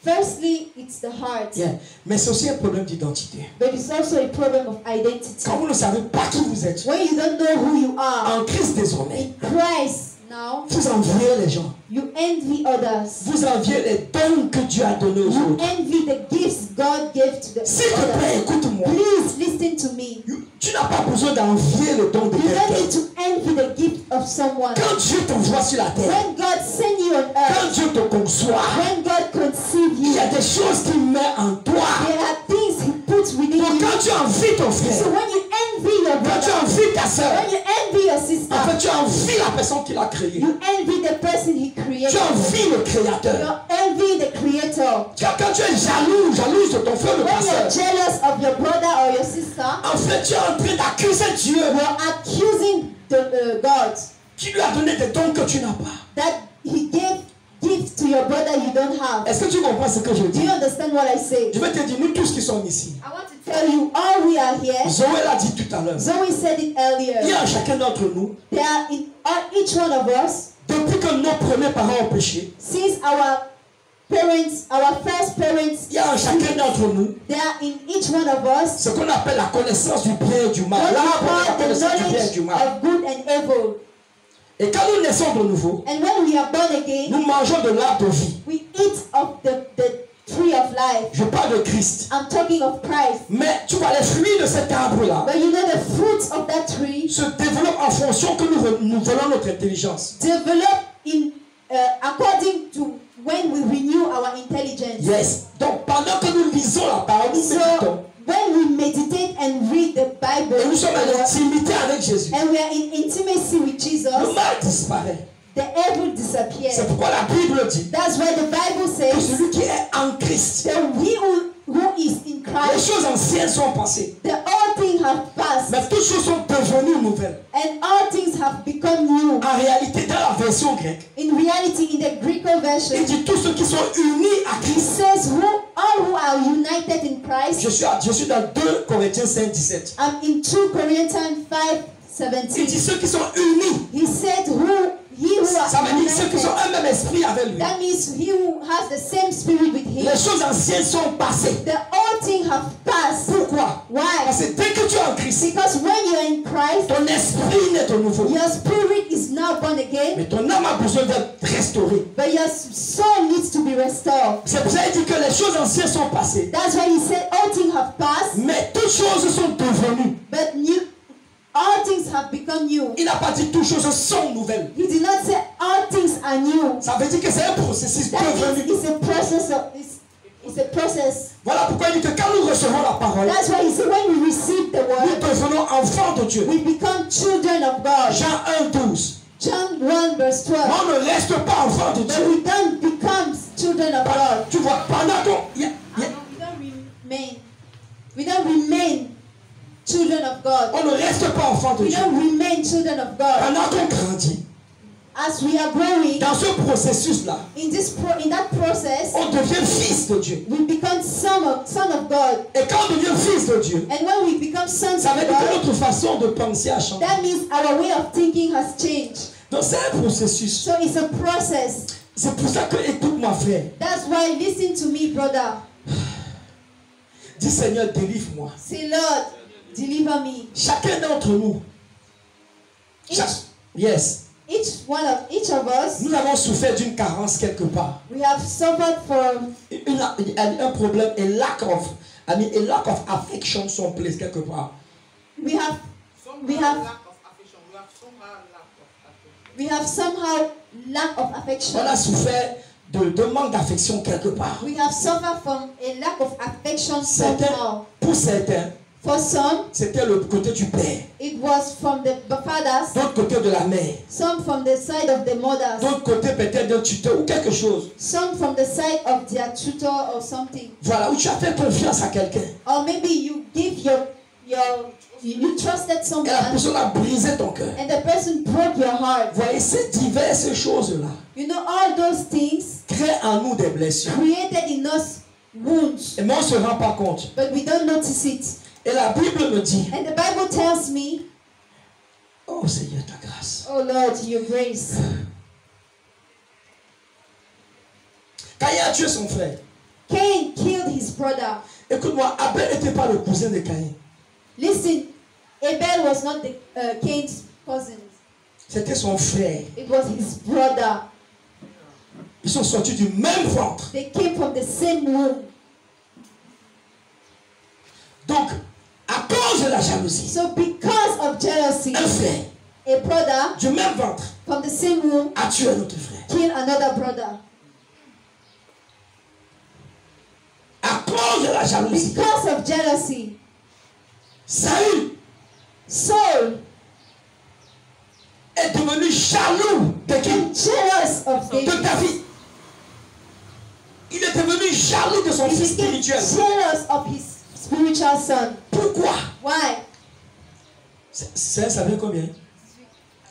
[SPEAKER 2] firstly, it's the heart.
[SPEAKER 1] Yeah. Mais c'est aussi un problème d'identité.
[SPEAKER 2] But it's also a problem of identity.
[SPEAKER 1] Quand vous ne savez pas qui vous êtes,
[SPEAKER 2] When you don't know who you are,
[SPEAKER 1] en Christ désormais,
[SPEAKER 2] in Christ now,
[SPEAKER 1] vous enviez les gens.
[SPEAKER 2] you envy others.
[SPEAKER 1] Vous enviez les dons que Dieu a donnés aux
[SPEAKER 2] You
[SPEAKER 1] autres.
[SPEAKER 2] envy the gifts God gave to the
[SPEAKER 1] S'il te plaît,
[SPEAKER 2] others.
[SPEAKER 1] écoute-moi.
[SPEAKER 2] Please listen to me.
[SPEAKER 1] Tu n'as pas besoin d'envier le don de
[SPEAKER 2] You don't need
[SPEAKER 1] quelqu'un.
[SPEAKER 2] to envy the gift of someone.
[SPEAKER 1] Quand Dieu t'envoie sur la terre,
[SPEAKER 2] When God sent you on
[SPEAKER 1] quand
[SPEAKER 2] earth,
[SPEAKER 1] Dieu te conçoit,
[SPEAKER 2] when God conceived
[SPEAKER 1] il
[SPEAKER 2] you,
[SPEAKER 1] y a des choses qu'il met en toi.
[SPEAKER 2] there are things He puts within
[SPEAKER 1] Donc
[SPEAKER 2] you.
[SPEAKER 1] quand tu envies ton
[SPEAKER 2] So
[SPEAKER 1] frère,
[SPEAKER 2] when you envy your
[SPEAKER 1] quand tu
[SPEAKER 2] brother,
[SPEAKER 1] envies ta soeur,
[SPEAKER 2] when you envy your sister,
[SPEAKER 1] en fait tu envies la personne qui l'a créé.
[SPEAKER 2] You envy the person he created.
[SPEAKER 1] Tu envies le créateur.
[SPEAKER 2] You're envying the creator.
[SPEAKER 1] Quand tu es jalouse de ton frère de ta
[SPEAKER 2] When you're
[SPEAKER 1] sœur,
[SPEAKER 2] jealous of your brother or your sister,
[SPEAKER 1] en fait, tu es en train d'accuser Dieu
[SPEAKER 2] you're accusing God
[SPEAKER 1] qui lui a donné des dons que tu n'as pas.
[SPEAKER 2] that he gave gifts to your brother you don't have.
[SPEAKER 1] Est-ce que tu comprends ce que je
[SPEAKER 2] Do
[SPEAKER 1] dis?
[SPEAKER 2] you understand what I say?
[SPEAKER 1] Je vais te dire, nous tous qui sommes ici,
[SPEAKER 2] I want to tell you, all we are here,
[SPEAKER 1] Zoé l'a dit tout à l'heure,
[SPEAKER 2] Zoe said it
[SPEAKER 1] il y
[SPEAKER 2] earlier,
[SPEAKER 1] a chacun d'entre nous,
[SPEAKER 2] there are in each one of us,
[SPEAKER 1] depuis que nos premiers parents ont péché,
[SPEAKER 2] since our parents, our first parents,
[SPEAKER 1] il y a chacun d'entre nous
[SPEAKER 2] there are in each one of us
[SPEAKER 1] ce qu'on appelle la connaissance du bien et du mal.
[SPEAKER 2] what we
[SPEAKER 1] L'arbre de la
[SPEAKER 2] call the
[SPEAKER 1] connaissance du bien et
[SPEAKER 2] knowledge
[SPEAKER 1] du mal.
[SPEAKER 2] of good and evil.
[SPEAKER 1] Et quand nous naissons de nouveau,
[SPEAKER 2] And when we are born again,
[SPEAKER 1] nous mangeons de l'arbre de vie.
[SPEAKER 2] we eat of the tree of life.
[SPEAKER 1] Je parle de Christ.
[SPEAKER 2] I'm talking of Christ.
[SPEAKER 1] Mais tu vois, les fruits de cet arbre-là
[SPEAKER 2] But you know the fruits of that tree
[SPEAKER 1] se développent en fonction que nous volons notre intelligence.
[SPEAKER 2] develop in according to when we renew our intelligence.
[SPEAKER 1] Yes. Donc pendant que nous lisons la parole, nous méditons.
[SPEAKER 2] So when we meditate and read the Bible,
[SPEAKER 1] Et nous sommes en intimité avec Jésus.
[SPEAKER 2] and we are in intimacy with Jesus,
[SPEAKER 1] Le mal disparaît.
[SPEAKER 2] the evil disappears.
[SPEAKER 1] C'est pourquoi la Bible dit
[SPEAKER 2] That's why the Bible
[SPEAKER 1] que
[SPEAKER 2] says
[SPEAKER 1] celui qui est en Christ,
[SPEAKER 2] that he who is in
[SPEAKER 1] les
[SPEAKER 2] Christ,
[SPEAKER 1] choses anciennes sont passées.
[SPEAKER 2] the all things have passed,
[SPEAKER 1] Mais toutes choses sont devenues nouvelles.
[SPEAKER 2] and all things have become new.
[SPEAKER 1] En réalité, dans la version grecque,
[SPEAKER 2] In reality, in the Greek
[SPEAKER 1] il
[SPEAKER 2] version,
[SPEAKER 1] dit tous ceux qui sont unis à
[SPEAKER 2] it
[SPEAKER 1] Christ.
[SPEAKER 2] says all who are united in Christ.
[SPEAKER 1] Je suis dans 2 Corinthiens 5, 17.
[SPEAKER 2] I'm in 2 Corinthians
[SPEAKER 1] Il dit
[SPEAKER 2] 5:17.
[SPEAKER 1] ceux qui sont unis.
[SPEAKER 2] He said he who
[SPEAKER 1] Ça
[SPEAKER 2] are
[SPEAKER 1] veut dire ceux qui sont
[SPEAKER 2] united.
[SPEAKER 1] un même esprit avec lui.
[SPEAKER 2] That means he who has the same spirit with him.
[SPEAKER 1] Les choses anciennes sont passées.
[SPEAKER 2] The old things have passed.
[SPEAKER 1] Pourquoi?
[SPEAKER 2] Why?
[SPEAKER 1] Parce que dès que tu es en Christ,
[SPEAKER 2] Because when you're in Christ,
[SPEAKER 1] ton esprit naît de nouveau.
[SPEAKER 2] your spirit is now born again,
[SPEAKER 1] Mais ton âme a besoin d'être restaurée.
[SPEAKER 2] but your soul needs to be restored.
[SPEAKER 1] C'est pour ça qu'il dit que les choses anciennes sont passées.
[SPEAKER 2] That's why he said all things have passed,
[SPEAKER 1] Mais toutes choses sont devenues.
[SPEAKER 2] but all things have become new.
[SPEAKER 1] Il n'a pas dit toutes choses sont nouvelles.
[SPEAKER 2] He did not say all things are new.
[SPEAKER 1] Ça veut dire que c'est un processus
[SPEAKER 2] That means
[SPEAKER 1] devenu.
[SPEAKER 2] it's a process of it's a process.
[SPEAKER 1] Voilà pourquoi il dit que quand nous recevons la parole,
[SPEAKER 2] That's why he said when we receive the
[SPEAKER 1] nous
[SPEAKER 2] word,
[SPEAKER 1] devenons enfants de Dieu.
[SPEAKER 2] we become children of God.
[SPEAKER 1] Jean 1, 12.
[SPEAKER 2] John 1 verse 12.
[SPEAKER 1] On ne reste pas enfants de
[SPEAKER 2] But
[SPEAKER 1] Dieu.
[SPEAKER 2] we don't become children of God.
[SPEAKER 1] Tu vois, pendant qu'on...
[SPEAKER 2] We don't remain children of God.
[SPEAKER 1] On ne reste pas enfants de
[SPEAKER 2] We
[SPEAKER 1] Dieu.
[SPEAKER 2] don't remain children of God.
[SPEAKER 1] Pendant qu'on grandit,
[SPEAKER 2] As we are growing
[SPEAKER 1] dans ce processus-là,
[SPEAKER 2] in that process,
[SPEAKER 1] on devient fils de Dieu.
[SPEAKER 2] we become son of God.
[SPEAKER 1] Et quand on devient fils de Dieu,
[SPEAKER 2] And when we become sons
[SPEAKER 1] ça
[SPEAKER 2] of
[SPEAKER 1] veut dire que
[SPEAKER 2] God,
[SPEAKER 1] notre façon de penser a changé.
[SPEAKER 2] that means our way of thinking has changed.
[SPEAKER 1] Donc c'est un processus.
[SPEAKER 2] So it's a process.
[SPEAKER 1] C'est pour ça que, écoute-moi frère,
[SPEAKER 2] That's why listen to me, brother.
[SPEAKER 1] dis Seigneur, délivre-moi.
[SPEAKER 2] Say, Lord, deliver me.
[SPEAKER 1] Chacun d'entre nous,
[SPEAKER 2] Each of us,
[SPEAKER 1] nous avons souffert d'une carence quelque part.
[SPEAKER 2] we have suffered from
[SPEAKER 1] Un problème, a lack of affection someplace quelque part.
[SPEAKER 2] we have somehow lack of affection.
[SPEAKER 1] On a souffert de manque d'affection quelque part.
[SPEAKER 2] We have suffered from a lack of affection
[SPEAKER 1] Certains,
[SPEAKER 2] somehow.
[SPEAKER 1] pour certains,
[SPEAKER 2] For some,
[SPEAKER 1] c'était le côté du père,
[SPEAKER 2] it was from the fathers,
[SPEAKER 1] d'autre côté de la mère,
[SPEAKER 2] some from the side of the mothers,
[SPEAKER 1] d'autre côté peut-être d'un tuteur ou quelque chose.
[SPEAKER 2] some from the side of their tutor or something.
[SPEAKER 1] Voilà, où tu as fait confiance à quelqu'un.
[SPEAKER 2] Or maybe you give you trusted
[SPEAKER 1] Et la
[SPEAKER 2] someone
[SPEAKER 1] personne a brisé ton cœur.
[SPEAKER 2] and the person broke your heart.
[SPEAKER 1] Voyez, ces diverses choses-là
[SPEAKER 2] You know, all those things
[SPEAKER 1] créent en nous des blessures.
[SPEAKER 2] created in us wounds,
[SPEAKER 1] Et moi, on ne se rend pas compte.
[SPEAKER 2] but we don't notice it.
[SPEAKER 1] Et la Bible me dit,
[SPEAKER 2] And the Bible tells me,
[SPEAKER 1] oh Seigneur, ta grâce.
[SPEAKER 2] oh Lord, your grace.
[SPEAKER 1] Caïn a tué son frère.
[SPEAKER 2] Cain killed his brother.
[SPEAKER 1] Écoute-moi, Abel n'était pas le cousin de Caïn.
[SPEAKER 2] Listen, Abel was not the Cain's cousin.
[SPEAKER 1] C'était son frère.
[SPEAKER 2] It was his brother.
[SPEAKER 1] Ils sont sortis du même ventre.
[SPEAKER 2] They came from the same womb.
[SPEAKER 1] Donc, à cause de la jalousie,
[SPEAKER 2] So because of jealousy,
[SPEAKER 1] un frère
[SPEAKER 2] a brother
[SPEAKER 1] du même ventre
[SPEAKER 2] from the same womb
[SPEAKER 1] a tué notre frère.
[SPEAKER 2] killed another brother.
[SPEAKER 1] À cause de la jalousie,
[SPEAKER 2] Because of jealousy,
[SPEAKER 1] Saül
[SPEAKER 2] Saul
[SPEAKER 1] est devenu jaloux de qui?
[SPEAKER 2] jealous of
[SPEAKER 1] De
[SPEAKER 2] David.
[SPEAKER 1] David. Il est devenu jaloux de son
[SPEAKER 2] He
[SPEAKER 1] fils
[SPEAKER 2] became
[SPEAKER 1] spirituel.
[SPEAKER 2] jealous of his spiritual son.
[SPEAKER 1] Pourquoi?
[SPEAKER 2] Why?
[SPEAKER 1] C'est ça veut combien?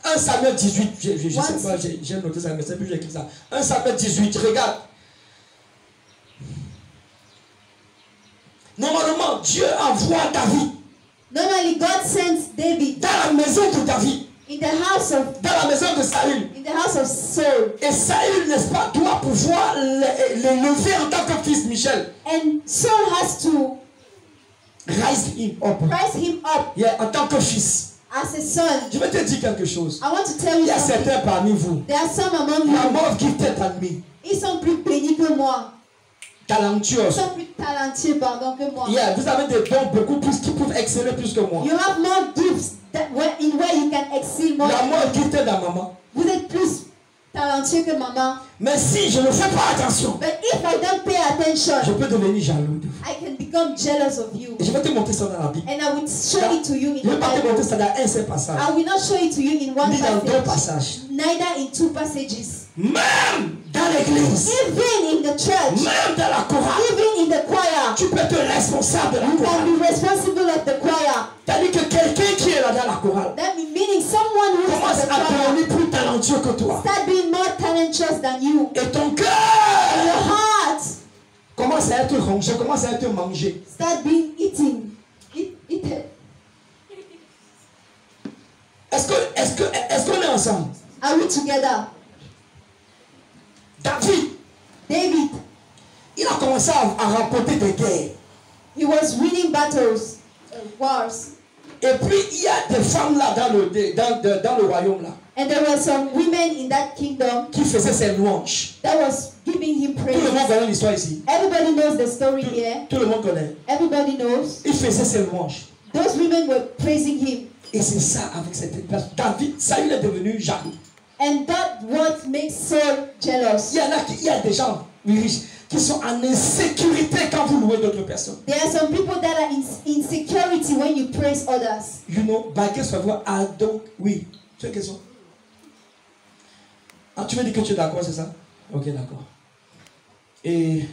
[SPEAKER 1] 1 Samuel 18, je sais pas, j'ai noté ça, mais c'est plus j'ai écrit ça. 1 Samuel 18, regarde. Normalement, Dieu envoie David
[SPEAKER 2] Normally, God sends David
[SPEAKER 1] dans la maison de David,
[SPEAKER 2] in the house of
[SPEAKER 1] dans la maison de Saül.
[SPEAKER 2] Saul,
[SPEAKER 1] Et Saül, n'est-ce pas, doit pouvoir l'élever en tant que fils Michel.
[SPEAKER 2] and Saul has to
[SPEAKER 1] Rise him up.
[SPEAKER 2] rise him up
[SPEAKER 1] Yeah, en tant que fils.
[SPEAKER 2] as a son.
[SPEAKER 1] Je vais te dire quelque chose.
[SPEAKER 2] I want to tell you
[SPEAKER 1] Il y a
[SPEAKER 2] something.
[SPEAKER 1] certains parmi vous.
[SPEAKER 2] There are some among
[SPEAKER 1] La
[SPEAKER 2] you.
[SPEAKER 1] mort gifted than me.
[SPEAKER 2] Ils sont plus bénis que moi. Ils
[SPEAKER 1] Talentueux.
[SPEAKER 2] sont plus talentueux, pardon, que moi.
[SPEAKER 1] Yeah, vous avez des dons beaucoup plus qui peuvent exceller plus que moi.
[SPEAKER 2] You have more gifts in where you can excel more.
[SPEAKER 1] La mort gifted à maman.
[SPEAKER 2] Vous êtes plus talentueux que maman.
[SPEAKER 1] Mais si je ne fais pas attention,
[SPEAKER 2] But if I don't pay attention,
[SPEAKER 1] je peux devenir jaloux de vous.
[SPEAKER 2] I can become jealous of you.
[SPEAKER 1] Et je vais te montrer ça dans la Bible.
[SPEAKER 2] And I will show it to you in
[SPEAKER 1] Je ne
[SPEAKER 2] the
[SPEAKER 1] vais pas te montrer
[SPEAKER 2] Bible.
[SPEAKER 1] ça dans un seul passage,
[SPEAKER 2] I will not show it to you in one
[SPEAKER 1] ni dans deux
[SPEAKER 2] passage,
[SPEAKER 1] passages.
[SPEAKER 2] neither in two passages.
[SPEAKER 1] Même dans l'église,
[SPEAKER 2] Even in the church,
[SPEAKER 1] même dans la chorale,
[SPEAKER 2] even in the choir,
[SPEAKER 1] tu peux être responsable de la
[SPEAKER 2] you can
[SPEAKER 1] chorale.
[SPEAKER 2] be responsible of the choir.
[SPEAKER 1] C'est-à-dire que quelqu'un qui est là dans la chorale
[SPEAKER 2] That meaning someone who is
[SPEAKER 1] commence
[SPEAKER 2] in the
[SPEAKER 1] à
[SPEAKER 2] choir
[SPEAKER 1] devenir plus talentueux que toi.
[SPEAKER 2] start being more talentuous than you.
[SPEAKER 1] Et ton
[SPEAKER 2] Your
[SPEAKER 1] cœur
[SPEAKER 2] heart
[SPEAKER 1] commence à être rongé, commence à être mangé.
[SPEAKER 2] start being eaten. Eaten.
[SPEAKER 1] Est-ce qu'on est ensemble?
[SPEAKER 2] Are we together? David,
[SPEAKER 1] Il a commencé à remporter des guerres.
[SPEAKER 2] he was winning battles, wars.
[SPEAKER 1] Et puis il y a des femmes là dans le royaume là
[SPEAKER 2] And there were some women in that kingdom
[SPEAKER 1] qui faisaient ses louanges.
[SPEAKER 2] that was giving him
[SPEAKER 1] Tout le monde
[SPEAKER 2] praise.
[SPEAKER 1] connaît l'histoire ici.
[SPEAKER 2] Everybody knows the story here.
[SPEAKER 1] Tout le monde connaît.
[SPEAKER 2] Everybody knows.
[SPEAKER 1] Il faisait ses louanges.
[SPEAKER 2] Those women were praising him.
[SPEAKER 1] Et c'est ça avec cette place. David, Saül est devenu jaloux.
[SPEAKER 2] And that what makes Saul jealous.
[SPEAKER 1] Il y a des gens riches qui sont en insécurité quand vous louez d'autres personnes.
[SPEAKER 2] There are some people that are in insecurity when you praise others.
[SPEAKER 1] You know, by guess what I don't. Oui. Tu as une question? Ah, tu veux dire que tu es d'accord, c'est ça? Ok, d'accord. Et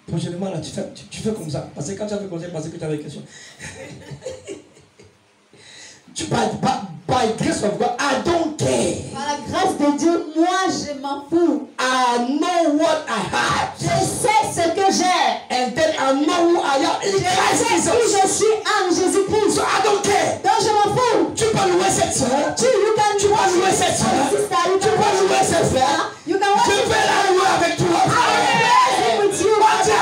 [SPEAKER 1] prochainement, là, tu fais comme ça. Parce que quand tu as fait comme ça, parce que tu avais une question. By grace of God, I don't care.
[SPEAKER 2] Par la grâce de Dieu, moi je m'en fous.
[SPEAKER 1] I know what I have.
[SPEAKER 2] Je sais ce que j'ai.
[SPEAKER 1] And then I know who I am in
[SPEAKER 2] Je
[SPEAKER 1] Christ
[SPEAKER 2] sais qui
[SPEAKER 1] Jesus.
[SPEAKER 2] je suis en Jésus-Christ.
[SPEAKER 1] So I don't care.
[SPEAKER 2] Donc je m'en fous.
[SPEAKER 1] Tu peux louer cette soeur.
[SPEAKER 2] Tu
[SPEAKER 1] vas louer cette soeur. Tu vas louer cette frère.
[SPEAKER 2] You can
[SPEAKER 1] Je vais la louer avec toi.
[SPEAKER 2] with you.
[SPEAKER 1] Oh, Dieu,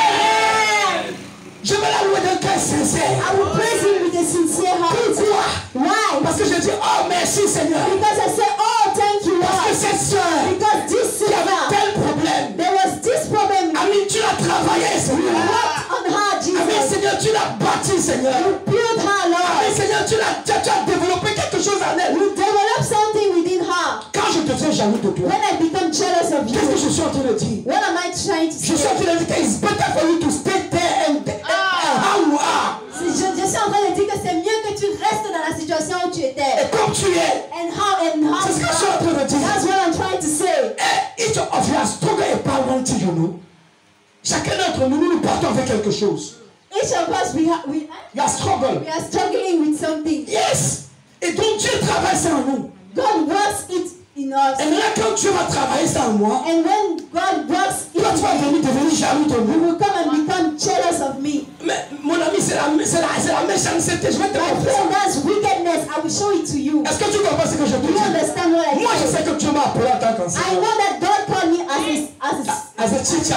[SPEAKER 1] amen. Je vais la louer d'un cœur sincère.
[SPEAKER 2] I will praise him with a sincere heart.
[SPEAKER 1] Pourquoi?
[SPEAKER 2] Why?
[SPEAKER 1] Parce que je dis, oh merci Seigneur.
[SPEAKER 2] Because I say, oh thank you
[SPEAKER 1] Parce que
[SPEAKER 2] Lord.
[SPEAKER 1] cette soeur
[SPEAKER 2] Because this
[SPEAKER 1] qui avait
[SPEAKER 2] sister,
[SPEAKER 1] tel problème.
[SPEAKER 2] there was this problem.
[SPEAKER 1] Ami, tu l'as travaillé,
[SPEAKER 2] You
[SPEAKER 1] Seigneur.
[SPEAKER 2] worked on her,
[SPEAKER 1] Ami,
[SPEAKER 2] Jesus.
[SPEAKER 1] Seigneur, tu l'as bâti, Seigneur.
[SPEAKER 2] You built her,
[SPEAKER 1] Ami,
[SPEAKER 2] Lord.
[SPEAKER 1] Seigneur, tu as développé quelque chose en elle.
[SPEAKER 2] You developed something within her.
[SPEAKER 1] Quand je deviens jaloux de toi,
[SPEAKER 2] When I become jealous of
[SPEAKER 1] qu'est-ce que
[SPEAKER 2] you,
[SPEAKER 1] je suis en train de dire?
[SPEAKER 2] what am I trying to
[SPEAKER 1] Je suis en
[SPEAKER 2] say?
[SPEAKER 1] train de dire que it's better for you to stay there and how you are.
[SPEAKER 2] Je suis en train de dire que c'est mieux que tu restes dans la situation où tu étais.
[SPEAKER 1] Et comme tu es,
[SPEAKER 2] And how
[SPEAKER 1] c'est ce que je suis en train de dire.
[SPEAKER 2] that's what I'm trying to say.
[SPEAKER 1] Et each of you has struggled about one thing, you know. Chacun d'entre nous, nous partons avec quelque chose.
[SPEAKER 2] Each of us, we
[SPEAKER 1] You are struggled.
[SPEAKER 2] are struggling with something.
[SPEAKER 1] Yes. Et donc Dieu travaille ça en nous.
[SPEAKER 2] God works it in us.
[SPEAKER 1] Et là, quand Dieu va travailler ça en moi,
[SPEAKER 2] And when God works it
[SPEAKER 1] toi, tu vas
[SPEAKER 2] in me,
[SPEAKER 1] devenir jaloux de
[SPEAKER 2] you
[SPEAKER 1] nous.
[SPEAKER 2] will come and become jealous of me.
[SPEAKER 1] Mais mon ami, c'est la méchanceté. Je vais te
[SPEAKER 2] My
[SPEAKER 1] montrer
[SPEAKER 2] friend,
[SPEAKER 1] ça.
[SPEAKER 2] that's wickedness. I will show it to you.
[SPEAKER 1] Est-ce que tu comprends ce que je te
[SPEAKER 2] You
[SPEAKER 1] dis?
[SPEAKER 2] understand what I
[SPEAKER 1] Moi, je
[SPEAKER 2] say?
[SPEAKER 1] sais que Dieu m'a appelé en tant
[SPEAKER 2] I
[SPEAKER 1] qu'enseignant.
[SPEAKER 2] know that God called me as a
[SPEAKER 1] teacher.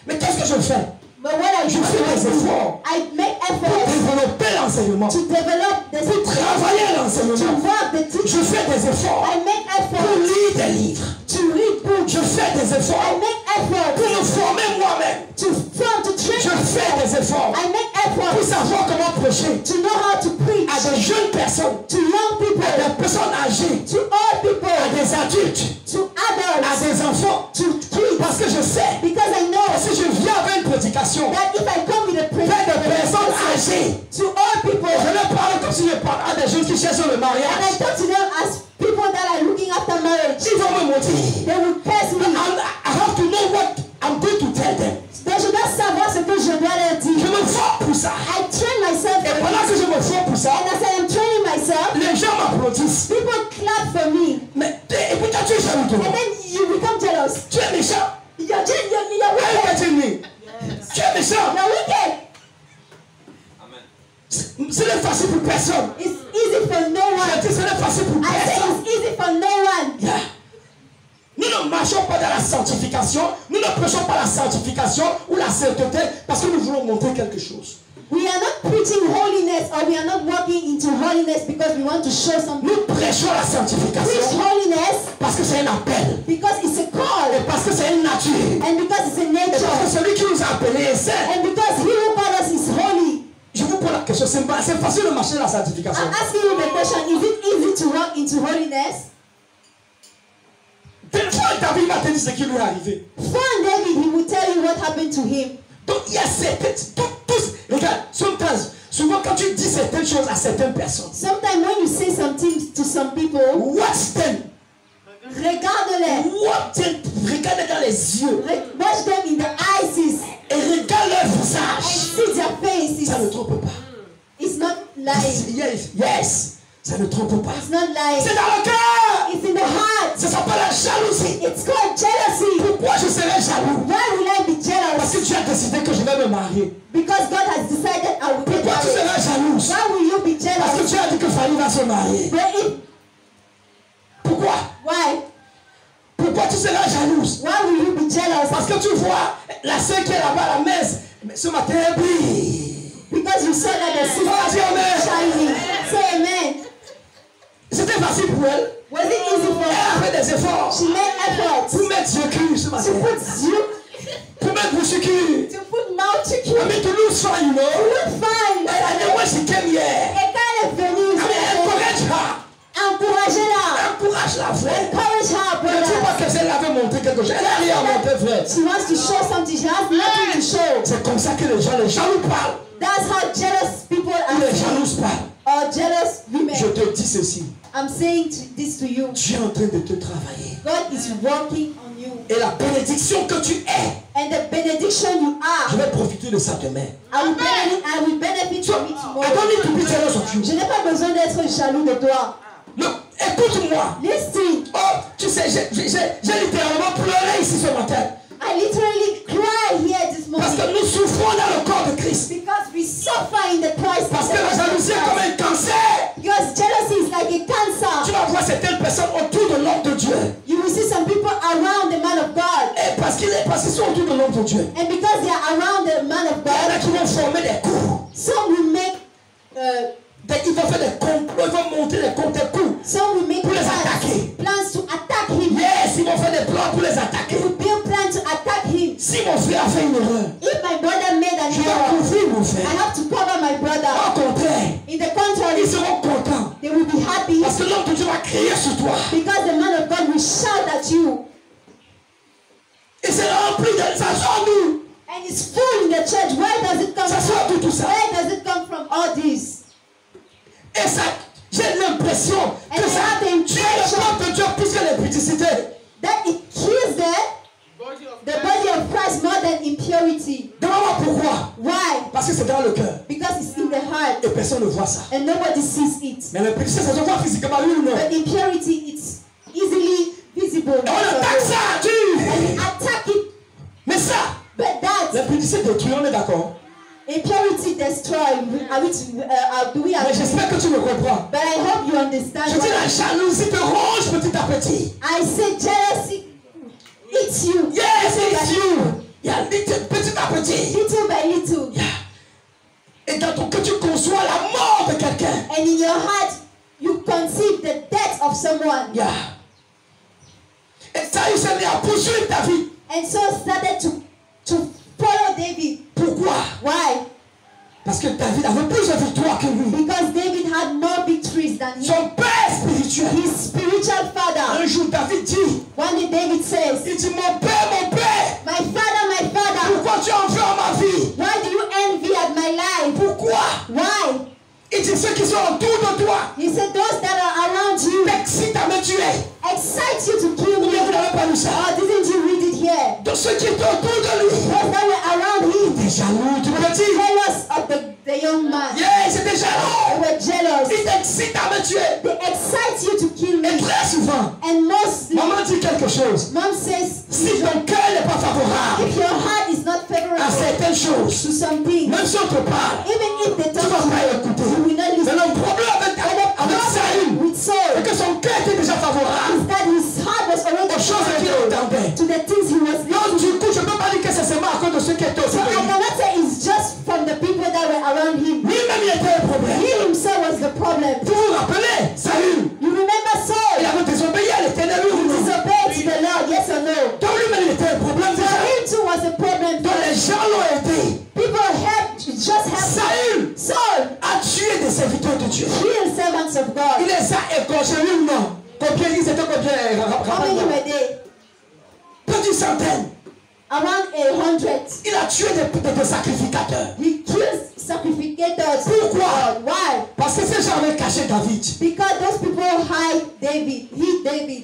[SPEAKER 1] Mais qu'est-ce que je fais?
[SPEAKER 2] But what I
[SPEAKER 1] Je fais des efforts
[SPEAKER 2] I make
[SPEAKER 1] pour
[SPEAKER 2] efforts
[SPEAKER 1] développer l'enseignement,
[SPEAKER 2] to develop the
[SPEAKER 1] pour travailler
[SPEAKER 2] to
[SPEAKER 1] l'enseignement.
[SPEAKER 2] work the
[SPEAKER 1] Je
[SPEAKER 2] teaching.
[SPEAKER 1] fais des efforts
[SPEAKER 2] I make
[SPEAKER 1] pour
[SPEAKER 2] efforts
[SPEAKER 1] lire des livres.
[SPEAKER 2] to read books.
[SPEAKER 1] Je fais des
[SPEAKER 2] I
[SPEAKER 1] efforts
[SPEAKER 2] make efforts
[SPEAKER 1] pour me former moi-même.
[SPEAKER 2] to train
[SPEAKER 1] Je fais des efforts
[SPEAKER 2] I make
[SPEAKER 1] pour
[SPEAKER 2] efforts
[SPEAKER 1] savoir comment prêcher
[SPEAKER 2] to know how to preach
[SPEAKER 1] à des jeunes personnes,
[SPEAKER 2] to young people,
[SPEAKER 1] à des personnes âgées,
[SPEAKER 2] to old people,
[SPEAKER 1] à des adultes,
[SPEAKER 2] to
[SPEAKER 1] à
[SPEAKER 2] adults,
[SPEAKER 1] des enfants.
[SPEAKER 2] to kids.
[SPEAKER 1] Parce que je sais
[SPEAKER 2] Because I know
[SPEAKER 1] que si je viens avec une prédication
[SPEAKER 2] that if I come with a
[SPEAKER 1] vers des personnes âgées,
[SPEAKER 2] to old people,
[SPEAKER 1] je leur parle comme si je parle à des gens qui cherchent le
[SPEAKER 2] and I
[SPEAKER 1] mariage.
[SPEAKER 2] talk to them as people that are looking after marriage,
[SPEAKER 1] Ils vont me montrer.
[SPEAKER 2] they will curse me.
[SPEAKER 1] I have to know what I'm going to tell them.
[SPEAKER 2] Mais je dois savoir ce que je dois leur
[SPEAKER 1] Je
[SPEAKER 2] dire.
[SPEAKER 1] me forme pour ça.
[SPEAKER 2] I train myself
[SPEAKER 1] Et
[SPEAKER 2] for
[SPEAKER 1] pendant que
[SPEAKER 2] this.
[SPEAKER 1] je me forme pour ça,
[SPEAKER 2] And as I am training myself,
[SPEAKER 1] les gens m'applaudissent.
[SPEAKER 2] people clap for me.
[SPEAKER 1] Mais et puis toi, tu es jaloux, toi.
[SPEAKER 2] And then you become jealous.
[SPEAKER 1] Tu es méchant.
[SPEAKER 2] You're
[SPEAKER 1] Why are you
[SPEAKER 2] wicked.
[SPEAKER 1] getting me? Tu es méchant.
[SPEAKER 2] You're wicked.
[SPEAKER 1] Ce n'est facile pour personne.
[SPEAKER 2] It's easy for no
[SPEAKER 1] Je
[SPEAKER 2] one.
[SPEAKER 1] dis, ce n'est facile pour
[SPEAKER 2] I say
[SPEAKER 1] personne.
[SPEAKER 2] it's easy for no one.
[SPEAKER 1] Yeah. Nous ne marchons pas dans la sanctification, nous ne prêchons pas la sanctification ou la sainteté parce que nous voulons montrer quelque chose.
[SPEAKER 2] We are not preaching holiness or we are not walking into holiness because we want to show something.
[SPEAKER 1] Nous prêchons la
[SPEAKER 2] Preach
[SPEAKER 1] sanctification
[SPEAKER 2] holiness
[SPEAKER 1] parce que c'est un appel,
[SPEAKER 2] because it's a
[SPEAKER 1] et
[SPEAKER 2] call
[SPEAKER 1] parce que c'est une nature,
[SPEAKER 2] and because it's a
[SPEAKER 1] et parce
[SPEAKER 2] nature
[SPEAKER 1] que celui qui nous a appelés est saint.
[SPEAKER 2] and because he who called us is holy.
[SPEAKER 1] Je vous pose la question, c'est facile de marcher dans la sanctification.
[SPEAKER 2] I'm asking you the question, is it easy to walk into holiness?
[SPEAKER 1] Des fois, David va te dire ce qui lui est arrivé.
[SPEAKER 2] For David, he will tell you what happened to him.
[SPEAKER 1] Donc il y a certaines, tous, regarde, souvent quand tu dis certaines choses à certaines personnes,
[SPEAKER 2] Sometimes when you say something to some people,
[SPEAKER 1] watch them,
[SPEAKER 2] regarde-les.
[SPEAKER 1] regarde dans les yeux
[SPEAKER 2] Watch them in the eyes
[SPEAKER 1] et regarde leur
[SPEAKER 2] and
[SPEAKER 1] visage.
[SPEAKER 2] see their faces.
[SPEAKER 1] Ça ne trompe pas.
[SPEAKER 2] It's not lying.
[SPEAKER 1] Yes, ça ne trompe pas.
[SPEAKER 2] It's not lying.
[SPEAKER 1] C'est dans le cœur.
[SPEAKER 2] It's in the heart.
[SPEAKER 1] Ça s'appelle la jalousie.
[SPEAKER 2] It's called jealousy.
[SPEAKER 1] Pourquoi je serais jaloux?
[SPEAKER 2] Why will I be
[SPEAKER 1] Parce
[SPEAKER 2] jealous?
[SPEAKER 1] que tu as décidé que je vais me marier.
[SPEAKER 2] Because God has decided I will get
[SPEAKER 1] Pourquoi tu
[SPEAKER 2] married.
[SPEAKER 1] serais jalouse?
[SPEAKER 2] Why will you be
[SPEAKER 1] Parce que
[SPEAKER 2] jealous?
[SPEAKER 1] tu as dit que Fanny va se marier.
[SPEAKER 2] But if,
[SPEAKER 1] Pourquoi?
[SPEAKER 2] why?
[SPEAKER 1] Pourquoi tu seras jalouse?
[SPEAKER 2] Why will you be jealous?
[SPEAKER 1] Parce que tu vois la sœur qui est là-bas à la messe, mais ce matin elle brille.
[SPEAKER 2] Because you saw that the
[SPEAKER 1] Oh, dis
[SPEAKER 2] sister
[SPEAKER 1] amen.
[SPEAKER 2] is shining. Say amen.
[SPEAKER 1] C'était facile pour elle.
[SPEAKER 2] Was it easy for
[SPEAKER 1] Elle
[SPEAKER 2] her?
[SPEAKER 1] a fait des efforts
[SPEAKER 2] She made efforts
[SPEAKER 1] pour mettre yeux cul ce
[SPEAKER 2] to
[SPEAKER 1] matin.
[SPEAKER 2] put you,
[SPEAKER 1] Pour mettre bouche cul.
[SPEAKER 2] to put mouth to
[SPEAKER 1] I
[SPEAKER 2] you.
[SPEAKER 1] mean to lose fine, you know.
[SPEAKER 2] Look fine.
[SPEAKER 1] And then when she came here,
[SPEAKER 2] Et quand elle est venue,
[SPEAKER 1] I mean, encourage her.
[SPEAKER 2] encouragez-la.
[SPEAKER 1] Encourage la frère.
[SPEAKER 2] Encourage her,
[SPEAKER 1] Ne dis pas
[SPEAKER 2] brother.
[SPEAKER 1] qu'elle avait montré quelque chose. Elle n'a rien montré, frère.
[SPEAKER 2] She wants to show something. She has nothing to show.
[SPEAKER 1] C'est comme ça que les jaloux parlent.
[SPEAKER 2] That's how jealous people
[SPEAKER 1] Ou
[SPEAKER 2] are
[SPEAKER 1] les jalouses parlent.
[SPEAKER 2] or jealous women.
[SPEAKER 1] Je te dis ceci.
[SPEAKER 2] I'm saying this to you.
[SPEAKER 1] Dieu est en train de te travailler.
[SPEAKER 2] God is working on you.
[SPEAKER 1] Et la bénédiction que tu es,
[SPEAKER 2] And the benediction you
[SPEAKER 1] je
[SPEAKER 2] are,
[SPEAKER 1] vais profiter de ça demain.
[SPEAKER 2] I will benefit from it
[SPEAKER 1] I
[SPEAKER 2] tomorrow.
[SPEAKER 1] don't need to be jealous of you.
[SPEAKER 2] Je n'ai pas besoin d'être jaloux de toi.
[SPEAKER 1] Look, écoute-moi.
[SPEAKER 2] Listen,
[SPEAKER 1] Oh, tu sais, j'ai littéralement pleuré ici ce matin.
[SPEAKER 2] I literally cry here this
[SPEAKER 1] Parce que
[SPEAKER 2] morning
[SPEAKER 1] nous souffrons dans le corps de Christ.
[SPEAKER 2] because we suffer in the Christ.
[SPEAKER 1] Parce que la jalousie est comme un cancer.
[SPEAKER 2] Because jealousy is like a
[SPEAKER 1] Tu
[SPEAKER 2] cancer.
[SPEAKER 1] vas voir certaines personnes autour de l'homme de Dieu.
[SPEAKER 2] You will see some people around the man of God.
[SPEAKER 1] Et parce qu'ils sont autour de l'homme de Dieu.
[SPEAKER 2] And because they are around the man of
[SPEAKER 1] Il y en a
[SPEAKER 2] God,
[SPEAKER 1] qui vont former des coups.
[SPEAKER 2] some will make
[SPEAKER 1] Ils vont faire des complots, ils vont monter des comptes, des coups.
[SPEAKER 2] some will make
[SPEAKER 1] Pour les attaquer.
[SPEAKER 2] plans to attack him.
[SPEAKER 1] Yes, ils vont faire des plans pour les attaquer.
[SPEAKER 2] They will build plans to attack him.
[SPEAKER 1] Si mon frère a fait une erreur,
[SPEAKER 2] If my brother made an
[SPEAKER 1] je dois
[SPEAKER 2] error,
[SPEAKER 1] couvrir mon
[SPEAKER 2] I
[SPEAKER 1] frère.
[SPEAKER 2] have to cover my brother.
[SPEAKER 1] Au contraire,
[SPEAKER 2] In the contrary,
[SPEAKER 1] ils seront contents.
[SPEAKER 2] they will be happy
[SPEAKER 1] Parce que l'homme de Dieu va crier sur toi.
[SPEAKER 2] because the man of God will shout at you.
[SPEAKER 1] Et c'est rempli de ça sort nous.
[SPEAKER 2] And it's full in the church. Where does it come
[SPEAKER 1] Ça sort
[SPEAKER 2] from?
[SPEAKER 1] de tout ça.
[SPEAKER 2] Where does it come from? All this.
[SPEAKER 1] Et ça, j'ai l'impression que
[SPEAKER 2] And I
[SPEAKER 1] ça
[SPEAKER 2] have the
[SPEAKER 1] tue le peuple de Dieu plus que les puticités.
[SPEAKER 2] That it kills the body of Christ more than impurity.
[SPEAKER 1] Demande-moi pourquoi.
[SPEAKER 2] Why?
[SPEAKER 1] Parce que c'est dans le cœur.
[SPEAKER 2] Because it's in the heart
[SPEAKER 1] Et personne ne voit ça.
[SPEAKER 2] and nobody sees it.
[SPEAKER 1] Mais le péché, ça se voit physiquement, oui ou non?
[SPEAKER 2] But impurity, it's easily visible.
[SPEAKER 1] Et on attaque ça,
[SPEAKER 2] And
[SPEAKER 1] tu.
[SPEAKER 2] we attack it.
[SPEAKER 1] Mais ça,
[SPEAKER 2] But that
[SPEAKER 1] l'impudicité détruit, on est d'accord?
[SPEAKER 2] impurity destroy. Do we
[SPEAKER 1] Mais
[SPEAKER 2] agree?
[SPEAKER 1] j'espère que tu me comprends.
[SPEAKER 2] But I hope you understand.
[SPEAKER 1] Je dis
[SPEAKER 2] what
[SPEAKER 1] la jalousie te ronge petit à petit.
[SPEAKER 2] I say jealousy eats you.
[SPEAKER 1] Yes, it's you. Il y a petit à petit.
[SPEAKER 2] Little by little.
[SPEAKER 1] Yeah. Et dans ton cœur, tu conçois la mort de quelqu'un.
[SPEAKER 2] And in your heart, you conceive the death of someone.
[SPEAKER 1] Yeah. Et ça, il s'est mis à poursuivre ta vie.
[SPEAKER 2] And so started to follow David.
[SPEAKER 1] Pourquoi?
[SPEAKER 2] Why?
[SPEAKER 1] Parce que David avait plus de victoires que lui.
[SPEAKER 2] Because David had more victories than him.
[SPEAKER 1] Son père spirituel.
[SPEAKER 2] His spiritual father.
[SPEAKER 1] Un jour, David dit,
[SPEAKER 2] One day David says,
[SPEAKER 1] il dit, mon père,
[SPEAKER 2] my father,
[SPEAKER 1] pourquoi tu en veux à ma vie?
[SPEAKER 2] why do you envy at my life?
[SPEAKER 1] Pourquoi?
[SPEAKER 2] Why?
[SPEAKER 1] Il dit, dit ceux qui sont autour de toi
[SPEAKER 2] He said, those that are around you
[SPEAKER 1] t'excitent à me tuer.
[SPEAKER 2] excite you to kill
[SPEAKER 1] Ou
[SPEAKER 2] me.
[SPEAKER 1] bien vous n'avez pas lu ça.
[SPEAKER 2] Oh, didn't you read it here?
[SPEAKER 1] Donc ceux qui étaient autour de lui
[SPEAKER 2] Those that were around him
[SPEAKER 1] étaient jaloux du petit.
[SPEAKER 2] jealous of the young man.
[SPEAKER 1] Yeah, ils étaient
[SPEAKER 2] They
[SPEAKER 1] jaloux.
[SPEAKER 2] were jealous.
[SPEAKER 1] Ils t'excitent à me tuer.
[SPEAKER 2] They excite you to kill
[SPEAKER 1] Et
[SPEAKER 2] me.
[SPEAKER 1] très souvent,
[SPEAKER 2] And mostly,
[SPEAKER 1] maman dit quelque chose.
[SPEAKER 2] mom says,
[SPEAKER 1] Si ton cœur n'est pas favorable
[SPEAKER 2] if your heart is not
[SPEAKER 1] à
[SPEAKER 2] favorable
[SPEAKER 1] certaines
[SPEAKER 2] to
[SPEAKER 1] choses,
[SPEAKER 2] something,
[SPEAKER 1] même si on te parle,
[SPEAKER 2] even if they
[SPEAKER 1] tu ne
[SPEAKER 2] talk
[SPEAKER 1] vas
[SPEAKER 2] to
[SPEAKER 1] pas
[SPEAKER 2] you,
[SPEAKER 1] écouter.
[SPEAKER 2] you will not
[SPEAKER 1] Mais
[SPEAKER 2] listen.
[SPEAKER 1] le problème avec Saül,
[SPEAKER 2] With Saul,
[SPEAKER 1] c'est que son cœur était déjà favorable
[SPEAKER 2] is that his heart was already
[SPEAKER 1] aux choses qu'il
[SPEAKER 2] favorable
[SPEAKER 1] entendait.
[SPEAKER 2] to the things he was
[SPEAKER 1] Donc
[SPEAKER 2] listening.
[SPEAKER 1] du coup, je ne peux pas dire que c'est seulement à cause de ceux qui étaient
[SPEAKER 2] So
[SPEAKER 1] autour de
[SPEAKER 2] I
[SPEAKER 1] lui.
[SPEAKER 2] cannot say it's just from the people that were around him.
[SPEAKER 1] Lui-même, il était un problème.
[SPEAKER 2] He himself was the problem.
[SPEAKER 1] Vous vous rappelez, Saül,
[SPEAKER 2] You remember
[SPEAKER 1] il
[SPEAKER 2] Saul?
[SPEAKER 1] avait désobéi à l'éternel, oui ou non?
[SPEAKER 2] Disobeyed to the Lord, yes or no?
[SPEAKER 1] Donc lui-même, il était un problème
[SPEAKER 2] So
[SPEAKER 1] déjà.
[SPEAKER 2] him too was a problem.
[SPEAKER 1] Donc les gens l'ont aidé.
[SPEAKER 2] People just helped
[SPEAKER 1] Saül
[SPEAKER 2] Saul
[SPEAKER 1] a tué des serviteurs de Dieu.
[SPEAKER 2] kill servants of
[SPEAKER 1] Il
[SPEAKER 2] God.
[SPEAKER 1] les a égorgés, oui ou non? Combien ils étaient combien?
[SPEAKER 2] How many
[SPEAKER 1] Rappelle-moi.
[SPEAKER 2] were they?
[SPEAKER 1] Plus d'une centaine.
[SPEAKER 2] Around 100.
[SPEAKER 1] Il a tué des sacrificateurs.
[SPEAKER 2] He killed sacrificators.
[SPEAKER 1] Pourquoi?
[SPEAKER 2] Why?
[SPEAKER 1] Parce que ces gens avaient caché David.
[SPEAKER 2] Because those people hid David.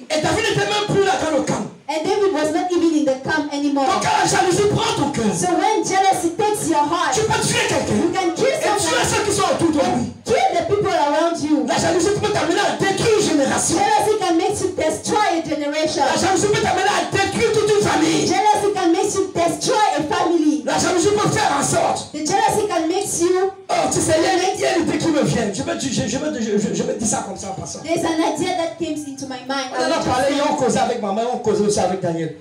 [SPEAKER 1] Et David n'était même plus là dans le camp.
[SPEAKER 2] And David was not even in the camp anymore.
[SPEAKER 1] Donc quand la jalousie prend ton cœur,
[SPEAKER 2] So when jealousy takes your heart,
[SPEAKER 1] tu peux tuer quelqu'un
[SPEAKER 2] you can kill
[SPEAKER 1] et tuer
[SPEAKER 2] someone.
[SPEAKER 1] ceux qui sont autour de lui.
[SPEAKER 2] Kill the people around you.
[SPEAKER 1] La jalousie peut t'amener à détruire une génération.
[SPEAKER 2] Jealousy can make you destroy a generation.
[SPEAKER 1] La jalousie peut t'amener à détruire toute une famille.
[SPEAKER 2] Jealousy can make you destroy a family.
[SPEAKER 1] La jalousie peut faire en sorte.
[SPEAKER 2] The jealousy can make you.
[SPEAKER 1] Oh, tu sais, il y a une idée qui me vient. Je me dis ça comme ça en passant.
[SPEAKER 2] There's an idea that came into my mind.
[SPEAKER 1] On en a parlé, on causait avec ma mère, on causait aussi avec Daniel.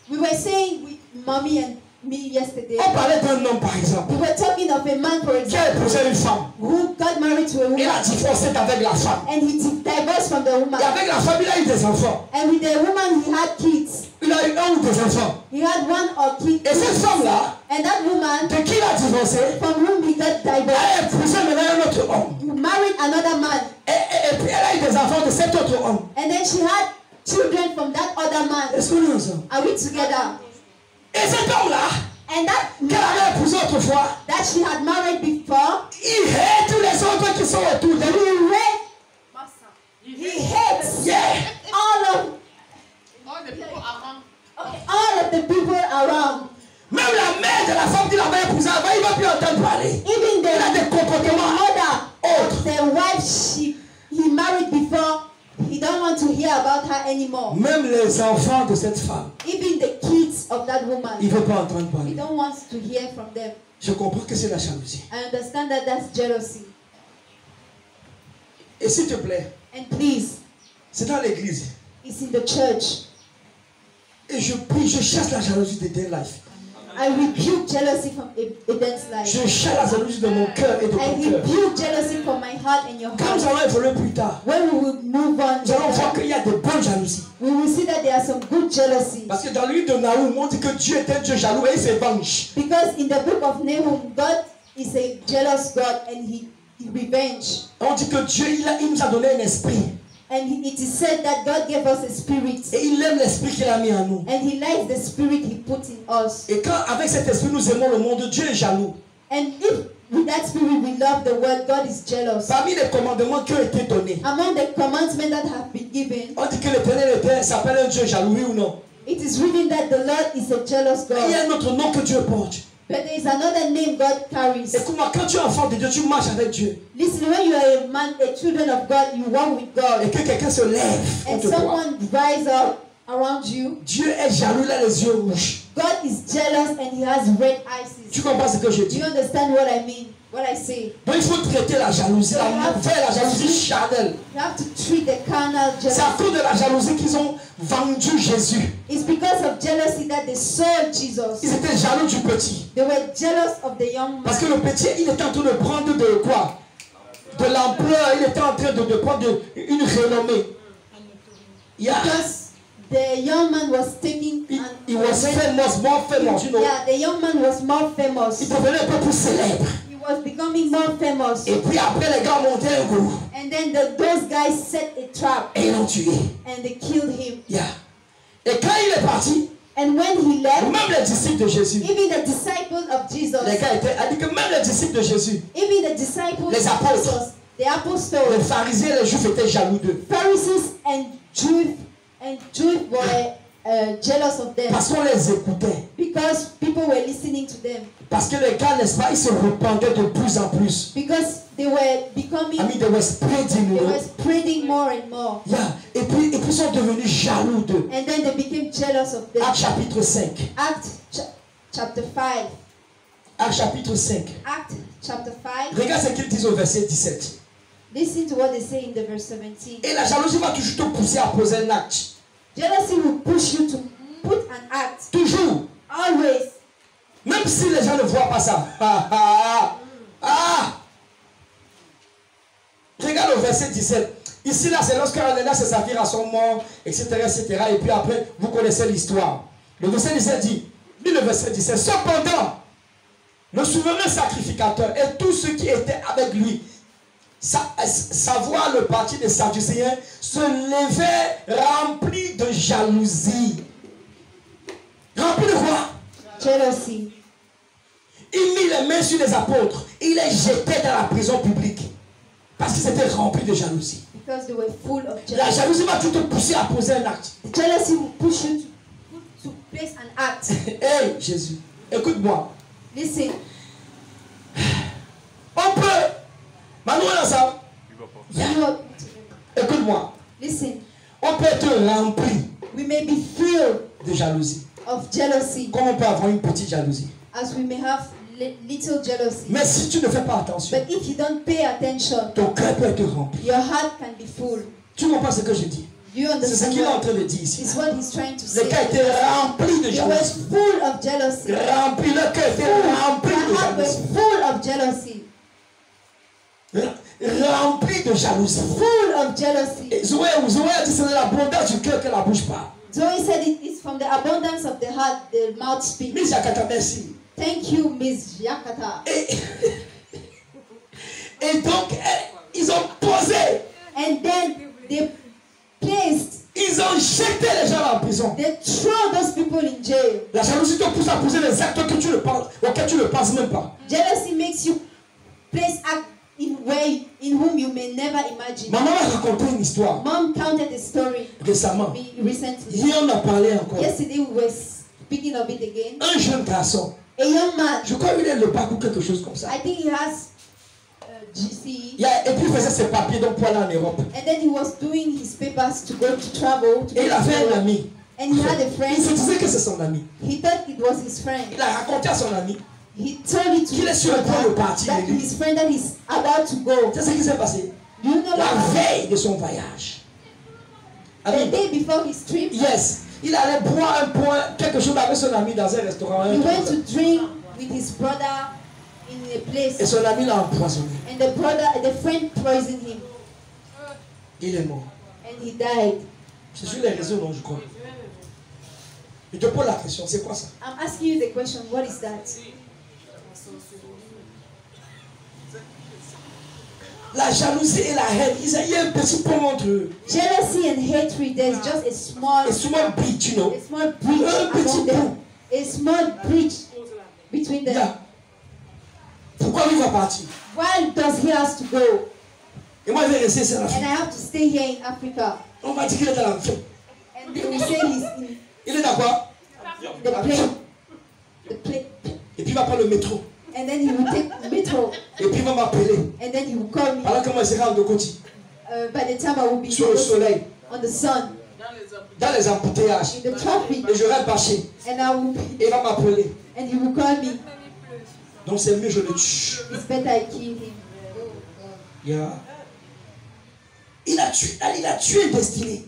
[SPEAKER 2] We were saying with mommy and me yesterday.
[SPEAKER 1] On parlait d'un homme par exemple
[SPEAKER 2] We were talking of a man, for
[SPEAKER 1] qui a
[SPEAKER 2] example,
[SPEAKER 1] épousé une femme.
[SPEAKER 2] who got married to a
[SPEAKER 1] Il a
[SPEAKER 2] woman
[SPEAKER 1] divorcé avec la femme.
[SPEAKER 2] and he divorced from the woman.
[SPEAKER 1] Et avec la femme, il a eu des enfants.
[SPEAKER 2] And with the woman, he had kids.
[SPEAKER 1] Il a eu un ou des enfants.
[SPEAKER 2] He had one or kid.
[SPEAKER 1] Et cette femme-là,
[SPEAKER 2] And that woman,
[SPEAKER 1] de qui il a divorcé,
[SPEAKER 2] from whom he got divorced,
[SPEAKER 1] a épousé maintenant un autre homme.
[SPEAKER 2] married another man.
[SPEAKER 1] Et puis elle a eu des enfants de cet autre homme.
[SPEAKER 2] And then she had children from that other man.
[SPEAKER 1] Est-ce qu'on est ensemble?
[SPEAKER 2] Are we together?
[SPEAKER 1] Et cet homme-là,
[SPEAKER 2] And that
[SPEAKER 1] qu'elle
[SPEAKER 2] man
[SPEAKER 1] avait épousé autrefois,
[SPEAKER 2] that she had married before,
[SPEAKER 1] il hait tous les autres qui sont autour de lui.
[SPEAKER 2] he hates
[SPEAKER 1] Yeah.
[SPEAKER 2] all of the people around.
[SPEAKER 1] Même la mère de la femme qu'il avait épousée avant, il ne va plus entendre parler.
[SPEAKER 2] Even
[SPEAKER 1] Il a des
[SPEAKER 2] the
[SPEAKER 1] comportements
[SPEAKER 2] mother
[SPEAKER 1] autres.
[SPEAKER 2] of the wife he married before, he don't want to hear about her anymore.
[SPEAKER 1] Même les enfants de cette femme,
[SPEAKER 2] Even the kids of that woman,
[SPEAKER 1] il ne veut pas entendre
[SPEAKER 2] he
[SPEAKER 1] parler.
[SPEAKER 2] don't want to hear from them.
[SPEAKER 1] Je comprends que c'est la jalousie.
[SPEAKER 2] I understand that that's jealousy.
[SPEAKER 1] Et s'il te plaît,
[SPEAKER 2] And please,
[SPEAKER 1] c'est dans l'église.
[SPEAKER 2] it's in the church.
[SPEAKER 1] Et je prie, je chasse la jalousie de tes life.
[SPEAKER 2] I rebuke jealousy from Eden's life.
[SPEAKER 1] Je chasse la jalousie de mon cœur et de
[SPEAKER 2] I
[SPEAKER 1] ton cœur.
[SPEAKER 2] rebuke jealousy from my heart and your
[SPEAKER 1] Quand nous
[SPEAKER 2] heart.
[SPEAKER 1] allons évoluer plus tard,
[SPEAKER 2] When we will move on,
[SPEAKER 1] nous allons voir qu'il y a de bonnes jalousies.
[SPEAKER 2] we will see that there are some good jealousy.
[SPEAKER 1] Parce que dans le livre de Naoum, on dit que Dieu est un Dieu jaloux et il se venge.
[SPEAKER 2] Because in the book of Nahum, God is a jealous God and he revenge.
[SPEAKER 1] On dit que Dieu, il nous a donné un esprit.
[SPEAKER 2] And it is said that God gave us a spirit.
[SPEAKER 1] Et il aime l'esprit qu'il a mis en nous.
[SPEAKER 2] And he likes the spirit he put in us.
[SPEAKER 1] Et quand avec cet esprit nous aimons le monde, Dieu est jaloux.
[SPEAKER 2] And if with that spirit we love the world, God is jealous.
[SPEAKER 1] Parmi les commandements qui ont été donnés,
[SPEAKER 2] Among the commandments that have been given,
[SPEAKER 1] on dit que l'Éternel s'appelle un Dieu jaloux, oui ou non?
[SPEAKER 2] it is written that the Lord is a jealous
[SPEAKER 1] Et il y a
[SPEAKER 2] God.
[SPEAKER 1] un autre nom que Dieu porte.
[SPEAKER 2] But there is another name God carries.
[SPEAKER 1] Écoute-moi, quand tu es enfant de Dieu, tu marches avec Dieu.
[SPEAKER 2] Listen, when you are a man, a children of God, you walk with
[SPEAKER 1] Et
[SPEAKER 2] God.
[SPEAKER 1] que quelqu'un se lève
[SPEAKER 2] And
[SPEAKER 1] contre toi.
[SPEAKER 2] someone rise up around you.
[SPEAKER 1] Dieu est jaloux, il a les yeux rouges.
[SPEAKER 2] God is jealous and he has red eyes.
[SPEAKER 1] Tu comprends ce que je
[SPEAKER 2] Do
[SPEAKER 1] dis?
[SPEAKER 2] you understand what I mean? What I say?
[SPEAKER 1] Donc il faut traiter la jalousie, la jalousie charnelle.
[SPEAKER 2] You have to treat the carnal
[SPEAKER 1] C'est à
[SPEAKER 2] jealousy.
[SPEAKER 1] cause de la jalousie qu'ils ont vendu Jésus.
[SPEAKER 2] It's because of jealousy that they sold Jesus.
[SPEAKER 1] Ils étaient jaloux du petit.
[SPEAKER 2] They were jealous of the young
[SPEAKER 1] Parce que
[SPEAKER 2] man.
[SPEAKER 1] le petit, il était en train de prendre de quoi? De l'ampleur, il était en train de prendre une renommée. Yeah.
[SPEAKER 2] Because the young man was taking
[SPEAKER 1] He was famous, more famous, you know.
[SPEAKER 2] yeah, the young man was more famous.
[SPEAKER 1] Il devenait un peu plus célèbre.
[SPEAKER 2] He was becoming more famous.
[SPEAKER 1] Et puis après, les gars montaient un goût.
[SPEAKER 2] And then those guys set a trap
[SPEAKER 1] Et ils l'ont tué.
[SPEAKER 2] and they killed him.
[SPEAKER 1] Yeah. Et quand il est parti,
[SPEAKER 2] And when he left,
[SPEAKER 1] même les disciples de Jésus,
[SPEAKER 2] even the disciples of Jesus,
[SPEAKER 1] les gars étaient, a dit que même les disciples de Jésus,
[SPEAKER 2] even the disciples
[SPEAKER 1] Les
[SPEAKER 2] of
[SPEAKER 1] apôtres.
[SPEAKER 2] Jesus, The
[SPEAKER 1] Les
[SPEAKER 2] apostles,
[SPEAKER 1] pharisiens et les juifs étaient jaloux d'eux.
[SPEAKER 2] Pharisees and Jews were jealous of them
[SPEAKER 1] Parce qu'on les écoutait.
[SPEAKER 2] because people were listening to them.
[SPEAKER 1] Parce que les gars, n'est-ce pas, ils se répandaient de plus en plus.
[SPEAKER 2] Because they were becoming,
[SPEAKER 1] I mean, they were spreading, you
[SPEAKER 2] they
[SPEAKER 1] know.
[SPEAKER 2] were spreading more and more.
[SPEAKER 1] Yeah. Et puis ils sont devenus jaloux d'eux.
[SPEAKER 2] And then they became jealous of them.
[SPEAKER 1] Acte chapitre 5.
[SPEAKER 2] Chapter 5.
[SPEAKER 1] Acte chapitre 5.
[SPEAKER 2] Acte chapter 5.
[SPEAKER 1] Regarde ce qu'ils disent au verset 17.
[SPEAKER 2] Listen to what they say in the verse 17.
[SPEAKER 1] Et la jalousie va toujours te pousser à poser un acte.
[SPEAKER 2] Jealousy will push you to put an act.
[SPEAKER 1] Toujours.
[SPEAKER 2] Always.
[SPEAKER 1] Même si les gens ne voient pas ça. Ah, ah, ah. Regarde le verset 17. Ici, là, c'est lorsque Ananias et Saphira sont morts, etc., etc. Et puis après, vous connaissez l'histoire. Le verset 17 dit, le verset 17, cependant, le souverain sacrificateur et tous ceux qui étaient avec lui, savoir le parti des Sadducéens, se levaient remplis de jalousie. Remplis de quoi?
[SPEAKER 2] Jealousy.
[SPEAKER 1] Il mit les mains sur les apôtres. Il les jetait dans la prison publique. Parce qu'ils étaient remplis de jalousie.
[SPEAKER 2] Because they were full of
[SPEAKER 1] La
[SPEAKER 2] jealousy.
[SPEAKER 1] jalousie va tout te pousser à poser un acte.
[SPEAKER 2] Jealousy will push you to place an act.
[SPEAKER 1] Hey Jésus, écoute-moi.
[SPEAKER 2] Listen.
[SPEAKER 1] On peut. Maintenant, on est ensemble.
[SPEAKER 2] You-
[SPEAKER 1] Écoute-moi.
[SPEAKER 2] Listen.
[SPEAKER 1] On peut être rempli
[SPEAKER 2] We may be filled
[SPEAKER 1] de jalousie.
[SPEAKER 2] of jealousy
[SPEAKER 1] Comme on peut avoir une petite jalousie.
[SPEAKER 2] as we may have little jealousy.
[SPEAKER 1] Mais si tu ne fais pas attention,
[SPEAKER 2] But if you don't pay attention,
[SPEAKER 1] ton cœur peut être rempli.
[SPEAKER 2] your heart can be full.
[SPEAKER 1] Tu comprends ce que je dis?
[SPEAKER 2] Do you
[SPEAKER 1] C'est ce
[SPEAKER 2] understand
[SPEAKER 1] qu'il est en
[SPEAKER 2] what
[SPEAKER 1] train de dire ici.
[SPEAKER 2] is what he's trying to
[SPEAKER 1] Le
[SPEAKER 2] say?
[SPEAKER 1] cœur était rempli de
[SPEAKER 2] He was
[SPEAKER 1] jalousie.
[SPEAKER 2] full of jealousy.
[SPEAKER 1] Rempli, le cœur était rempli
[SPEAKER 2] Their
[SPEAKER 1] de
[SPEAKER 2] heart was
[SPEAKER 1] jalousie.
[SPEAKER 2] full of jealousy.
[SPEAKER 1] Rempli de jalousie.
[SPEAKER 2] Full of jealousy.
[SPEAKER 1] Et Zoé a dit c'est de l'abondance du cœur que la bouche parle.
[SPEAKER 2] Zoe said it's from the abundance of the heart the mouth speaks.
[SPEAKER 1] Mais Jakata, merci.
[SPEAKER 2] Thank you, Miss Yakata.
[SPEAKER 1] Et donc, ils ont posé.
[SPEAKER 2] And then they placed,
[SPEAKER 1] Ils ont jeté les gens en prison.
[SPEAKER 2] they throw those people in jail.
[SPEAKER 1] La jalousie te pousse à poser des actes auxquels tu ne penses même pas.
[SPEAKER 2] Jealousy makes you place act in way in whom you may never imagine.
[SPEAKER 1] Maman m'a raconté une histoire
[SPEAKER 2] Mom counted a story
[SPEAKER 1] récemment.
[SPEAKER 2] recently.
[SPEAKER 1] Hier, on a parlé encore.
[SPEAKER 2] Yesterday we were speaking of it again.
[SPEAKER 1] Un jeune garçon.
[SPEAKER 2] A young man,
[SPEAKER 1] Je crois qu'il est le bac ou quelque chose comme ça.
[SPEAKER 2] I think he has GCE.
[SPEAKER 1] Et puis il faisait ses papiers donc pour aller en Europe.
[SPEAKER 2] And then he was doing his papers to go to travel. To
[SPEAKER 1] Et il
[SPEAKER 2] go to
[SPEAKER 1] avait un
[SPEAKER 2] Europe.
[SPEAKER 1] ami.
[SPEAKER 2] And he had a
[SPEAKER 1] Il se
[SPEAKER 2] friend.
[SPEAKER 1] disait que c'est son ami.
[SPEAKER 2] He thought it was his friend.
[SPEAKER 1] Il a raconté à son ami.
[SPEAKER 2] He told it to
[SPEAKER 1] Qu'il est
[SPEAKER 2] his
[SPEAKER 1] sur le point de
[SPEAKER 2] brother
[SPEAKER 1] partir.
[SPEAKER 2] that his friend that he's about to go.
[SPEAKER 1] C'est ce qui s'est passé.
[SPEAKER 2] Do you know what
[SPEAKER 1] La
[SPEAKER 2] happened?
[SPEAKER 1] veille de son voyage.
[SPEAKER 2] The
[SPEAKER 1] Amen.
[SPEAKER 2] day before his trip,
[SPEAKER 1] Yes. Il allait boire un point, quelque chose avec son ami dans un restaurant.
[SPEAKER 2] he went to drink with his brother in a
[SPEAKER 1] Et
[SPEAKER 2] place.
[SPEAKER 1] son ami l'a empoisonné.
[SPEAKER 2] And the friend poisoned him.
[SPEAKER 1] Il est mort.
[SPEAKER 2] And he died.
[SPEAKER 1] C'est sur les réseaux, non, je crois. Je te pose la question, c'est quoi ça?
[SPEAKER 2] I'm asking you the question, what is that?
[SPEAKER 1] La jalousie et la haine, il y a un petit pont entre eux.
[SPEAKER 2] Jealousy and hatred, there's just a small
[SPEAKER 1] Et souvent bridge, you know.
[SPEAKER 2] breach
[SPEAKER 1] Un petit
[SPEAKER 2] among them. A small breach between them.
[SPEAKER 1] Yeah. Pourquoi il va partir?
[SPEAKER 2] Why does he has to go?
[SPEAKER 1] Et moi, je vais rester sur la
[SPEAKER 2] And
[SPEAKER 1] fin.
[SPEAKER 2] I have to stay here in Africa.
[SPEAKER 1] On va dire qu'il est dans l'avion.
[SPEAKER 2] And they will say he's in
[SPEAKER 1] Il est dans quoi?
[SPEAKER 2] the plane. The plane.
[SPEAKER 1] Et puis il va prendre le métro.
[SPEAKER 2] And then he will take the metro.
[SPEAKER 1] Et puis il va m'appeler.
[SPEAKER 2] And then he will call me.
[SPEAKER 1] Alors comment il sera en Dokoti?
[SPEAKER 2] By the time I will be
[SPEAKER 1] Sur le soleil.
[SPEAKER 2] on the sun,
[SPEAKER 1] Dans les embouteillages.
[SPEAKER 2] in the traffic,
[SPEAKER 1] Et je vais bâcher.
[SPEAKER 2] and I will be,
[SPEAKER 1] Et il va m'appeler.
[SPEAKER 2] and he will call me.
[SPEAKER 1] Donc c'est mieux, je le tue.
[SPEAKER 2] It's better I kill him.
[SPEAKER 1] Yeah. Il a tué une destinée.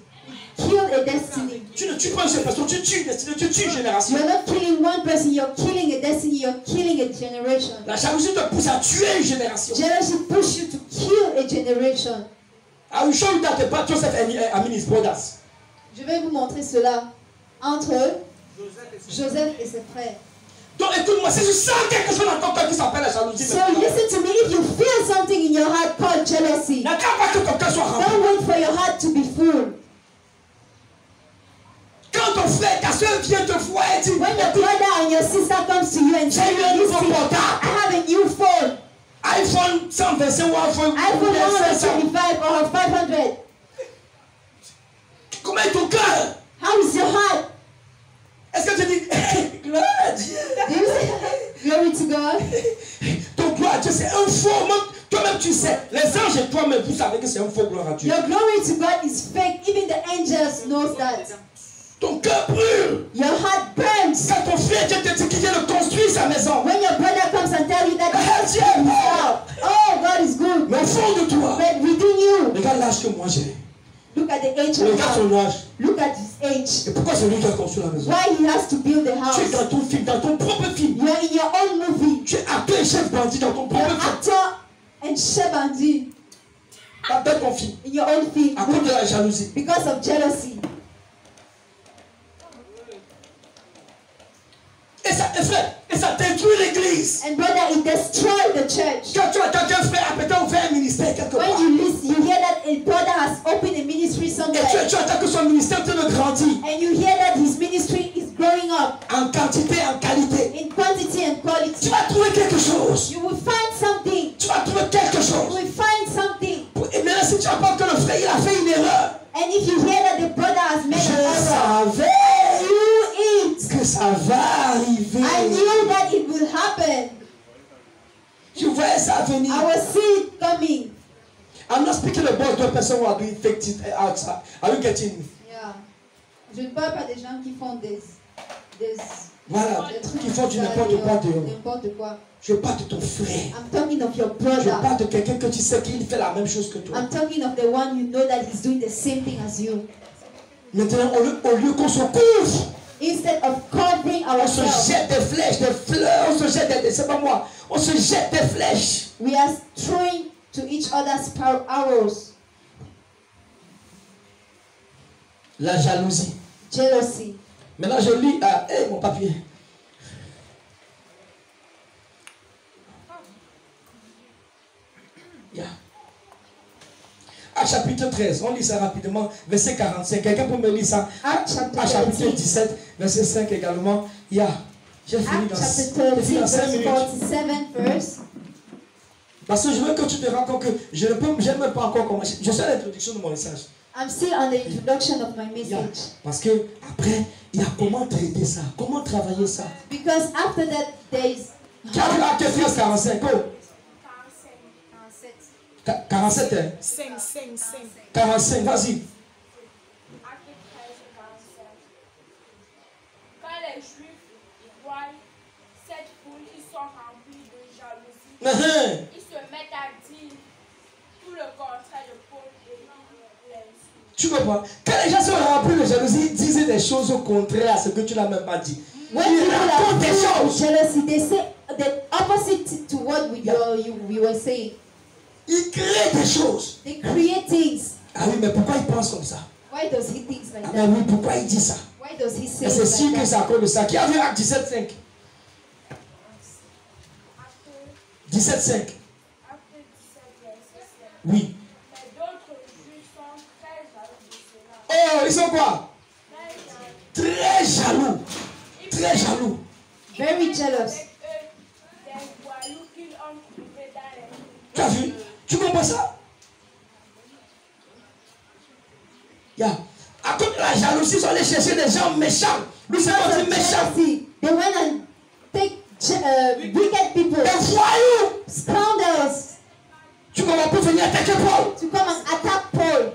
[SPEAKER 2] Kill a destiny.
[SPEAKER 1] Tu ne tues pas une seule personne, tu tues une destinée, tu tues une génération.
[SPEAKER 2] You're not killing one person, you're killing a destiny, you're killing a generation.
[SPEAKER 1] La jalousie te pousse à tuer une génération.
[SPEAKER 2] Jealousy pushes you to kill a generation.
[SPEAKER 1] I will show you that about Joseph and his brothers.
[SPEAKER 2] Je vais vous montrer cela entre Joseph et ses frères.
[SPEAKER 1] Donc écoute-moi, si tu sens quelque chose dans ton cœur qui s'appelle la jalousie,
[SPEAKER 2] So listen to me, if you feel something in your heart called jealousy,
[SPEAKER 1] n'attends pas que ton cœur soit rempli.
[SPEAKER 2] don't wait for your heart to be full.
[SPEAKER 1] Quand ton frère, ta soeur vient te voir et dit,
[SPEAKER 2] When your brother and your sister comes to you and
[SPEAKER 1] j'ai
[SPEAKER 2] tell
[SPEAKER 1] eu un
[SPEAKER 2] you,
[SPEAKER 1] nouveau
[SPEAKER 2] listen,
[SPEAKER 1] portable.
[SPEAKER 2] I have a new phone.
[SPEAKER 1] iPhone 125 ou iPhone
[SPEAKER 2] 125 or 500.
[SPEAKER 1] Comment est ton cœur?
[SPEAKER 2] How is your heart?
[SPEAKER 1] Est-ce que tu dis gloire à Dieu?
[SPEAKER 2] Do you say glory to God?
[SPEAKER 1] Ton gloire à Dieu, c'est un faux. Toi-même, tu sais. Les anges et toi-même, vous savez que c'est un faux gloire à Dieu.
[SPEAKER 2] Your glory to God is fake. Even the angels knows that.
[SPEAKER 1] Ton cœur brûle.
[SPEAKER 2] Your heart burns.
[SPEAKER 1] Quand ton frère te dit qu'il vient de construire sa maison.
[SPEAKER 2] When your brother comes and tells you that
[SPEAKER 1] Dieu est bon.
[SPEAKER 2] oh, God is good.
[SPEAKER 1] Mais au fond de toi,
[SPEAKER 2] But within you,
[SPEAKER 1] regarde l'âge que moi j'ai.
[SPEAKER 2] look at the age of
[SPEAKER 1] Regarde son
[SPEAKER 2] God.
[SPEAKER 1] âge.
[SPEAKER 2] Look at his age.
[SPEAKER 1] Et pourquoi c'est lui qui a construit la maison?
[SPEAKER 2] Why he has to build the
[SPEAKER 1] Tu es
[SPEAKER 2] house.
[SPEAKER 1] dans ton film, dans ton propre film.
[SPEAKER 2] You are in your own movie.
[SPEAKER 1] Tu es acteur et chef bandit dans ton
[SPEAKER 2] You're
[SPEAKER 1] propre film.
[SPEAKER 2] actor and Shebandi
[SPEAKER 1] Dans ton film.
[SPEAKER 2] in your own film.
[SPEAKER 1] À cause de la jalousie.
[SPEAKER 2] Because of jealousy.
[SPEAKER 1] Et ça détruit l'église.
[SPEAKER 2] And brother, it destroyed the church.
[SPEAKER 1] Quand tu entends qu'un frère a peut-être ouvert un ministère quelque
[SPEAKER 2] When
[SPEAKER 1] part.
[SPEAKER 2] you listen, you hear that a brother has opened a ministry
[SPEAKER 1] Et
[SPEAKER 2] somewhere.
[SPEAKER 1] tu entends que son ministère est en train de grandir.
[SPEAKER 2] And you hear that his ministry is growing up
[SPEAKER 1] En quantité, en qualité.
[SPEAKER 2] in quantity and
[SPEAKER 1] Tu
[SPEAKER 2] quality.
[SPEAKER 1] vas trouver quelque chose.
[SPEAKER 2] You will find something.
[SPEAKER 1] Tu vas trouver quelque
[SPEAKER 2] You
[SPEAKER 1] chose.
[SPEAKER 2] will find something.
[SPEAKER 1] Et maintenant, si tu apprends que le frère il a fait une erreur.
[SPEAKER 2] And if you hear that the brother has made
[SPEAKER 1] Je
[SPEAKER 2] an error,
[SPEAKER 1] savais
[SPEAKER 2] you eat.
[SPEAKER 1] que ça va arriver.
[SPEAKER 2] I knew that it will happen.
[SPEAKER 1] Je voyais ça venir.
[SPEAKER 2] I will see it coming.
[SPEAKER 1] I'm not speaking about one person who are doing fake things outside. Are you getting me?
[SPEAKER 2] Yeah. Je ne parle pas des gens qui font des
[SPEAKER 1] Voilà,
[SPEAKER 2] des trucs
[SPEAKER 1] qui font du
[SPEAKER 2] comme ça,
[SPEAKER 1] n'importe quoi dehors.
[SPEAKER 2] n'importe quoi.
[SPEAKER 1] Je parle de ton frère.
[SPEAKER 2] I'm talking of your
[SPEAKER 1] Je
[SPEAKER 2] brother.
[SPEAKER 1] parle de quelqu'un que tu sais qu'il fait la même chose que toi.
[SPEAKER 2] I'm talking of the one you know that he's doing the same thing as you.
[SPEAKER 1] Maintenant, au lieu qu'on se couvre,
[SPEAKER 2] Instead of covering
[SPEAKER 1] on se
[SPEAKER 2] ourselves,
[SPEAKER 1] jette des flèches, des fleurs, on se jette des... C'est pas moi. On se jette des flèches.
[SPEAKER 2] we are throwing to each other's arrows.
[SPEAKER 1] La jalousie.
[SPEAKER 2] Jealousy.
[SPEAKER 1] Maintenant, je lis mon papier. Yeah. Actes chapitre 13, on lit ça rapidement, verset 45. Quelqu'un peut me lire ça?
[SPEAKER 2] Acts chapter
[SPEAKER 1] Actes chapitre
[SPEAKER 2] 13.
[SPEAKER 1] 17, verset 5 également. Yeah. J'ai fini
[SPEAKER 2] Acts
[SPEAKER 1] dans,
[SPEAKER 2] chapter
[SPEAKER 1] j'ai fini
[SPEAKER 2] 13,
[SPEAKER 1] dans 5
[SPEAKER 2] verse
[SPEAKER 1] minutes.
[SPEAKER 2] 47 verse.
[SPEAKER 1] Parce que je veux que tu te rends compte que je n'aime même pas encore comment. Je suis à l'introduction de mon message.
[SPEAKER 2] I'm still on the introduction of my
[SPEAKER 1] Yeah.
[SPEAKER 2] message.
[SPEAKER 1] Parce que après, il y a comment traiter ça, comment travailler ça.
[SPEAKER 2] Because after that, there is
[SPEAKER 1] Qui a vu Acte 13, 45? Oh. 47, hein?
[SPEAKER 3] 5.
[SPEAKER 1] 45, vas-y.
[SPEAKER 3] Acte 13, 45. Quand les Juifs voient cette foule, ils sont remplis de jalousie. Ils se mettent à dire tout le contraire de Paul et l'insulte.
[SPEAKER 1] Tu comprends? Quand les gens sont remplis de jalousie, ils disaient des choses au contraire à ce que tu n'as même pas dit.
[SPEAKER 2] when
[SPEAKER 1] Ils
[SPEAKER 2] people
[SPEAKER 1] racontent
[SPEAKER 2] are
[SPEAKER 1] des
[SPEAKER 2] full of
[SPEAKER 1] choses.
[SPEAKER 2] jealousy, they say the opposite to what we were saying.
[SPEAKER 1] Ils créent des choses.
[SPEAKER 2] They create things.
[SPEAKER 1] Ah oui, mais pourquoi ils pensent comme ça?
[SPEAKER 2] Why does he think like
[SPEAKER 1] Ah
[SPEAKER 2] that?
[SPEAKER 1] ben oui, pourquoi ils disent ça?
[SPEAKER 2] Why does he say
[SPEAKER 1] Et c'est sûr
[SPEAKER 2] like
[SPEAKER 1] que
[SPEAKER 2] that?
[SPEAKER 1] c'est à cause de ça. Qui a vu Acte 17, 5? 17, 5.
[SPEAKER 3] Acte 17, verset 7.
[SPEAKER 1] Oui.
[SPEAKER 3] Mais d'autres Juifs sont très jaloux de cela.
[SPEAKER 1] Oh, ils sont quoi?
[SPEAKER 3] Très
[SPEAKER 1] Très
[SPEAKER 3] jaloux.
[SPEAKER 1] jaloux. Très jaloux.
[SPEAKER 2] Very jealous.
[SPEAKER 3] Avec eux, des voyous qu'ils ont trouvés dans les rues.
[SPEAKER 1] Tu as vu? Tu comprends ça? Yeah. À cause de la jalousie, ils sont allés chercher des gens méchants. Lui, c'est pas
[SPEAKER 2] Because
[SPEAKER 1] dit
[SPEAKER 2] of
[SPEAKER 1] méchant.
[SPEAKER 2] jealousy, they went and take wicked people,
[SPEAKER 1] Des voyous.
[SPEAKER 2] scoundrels,
[SPEAKER 1] Tu comprends pour venir attaquer Paul.
[SPEAKER 2] to come and attack Paul.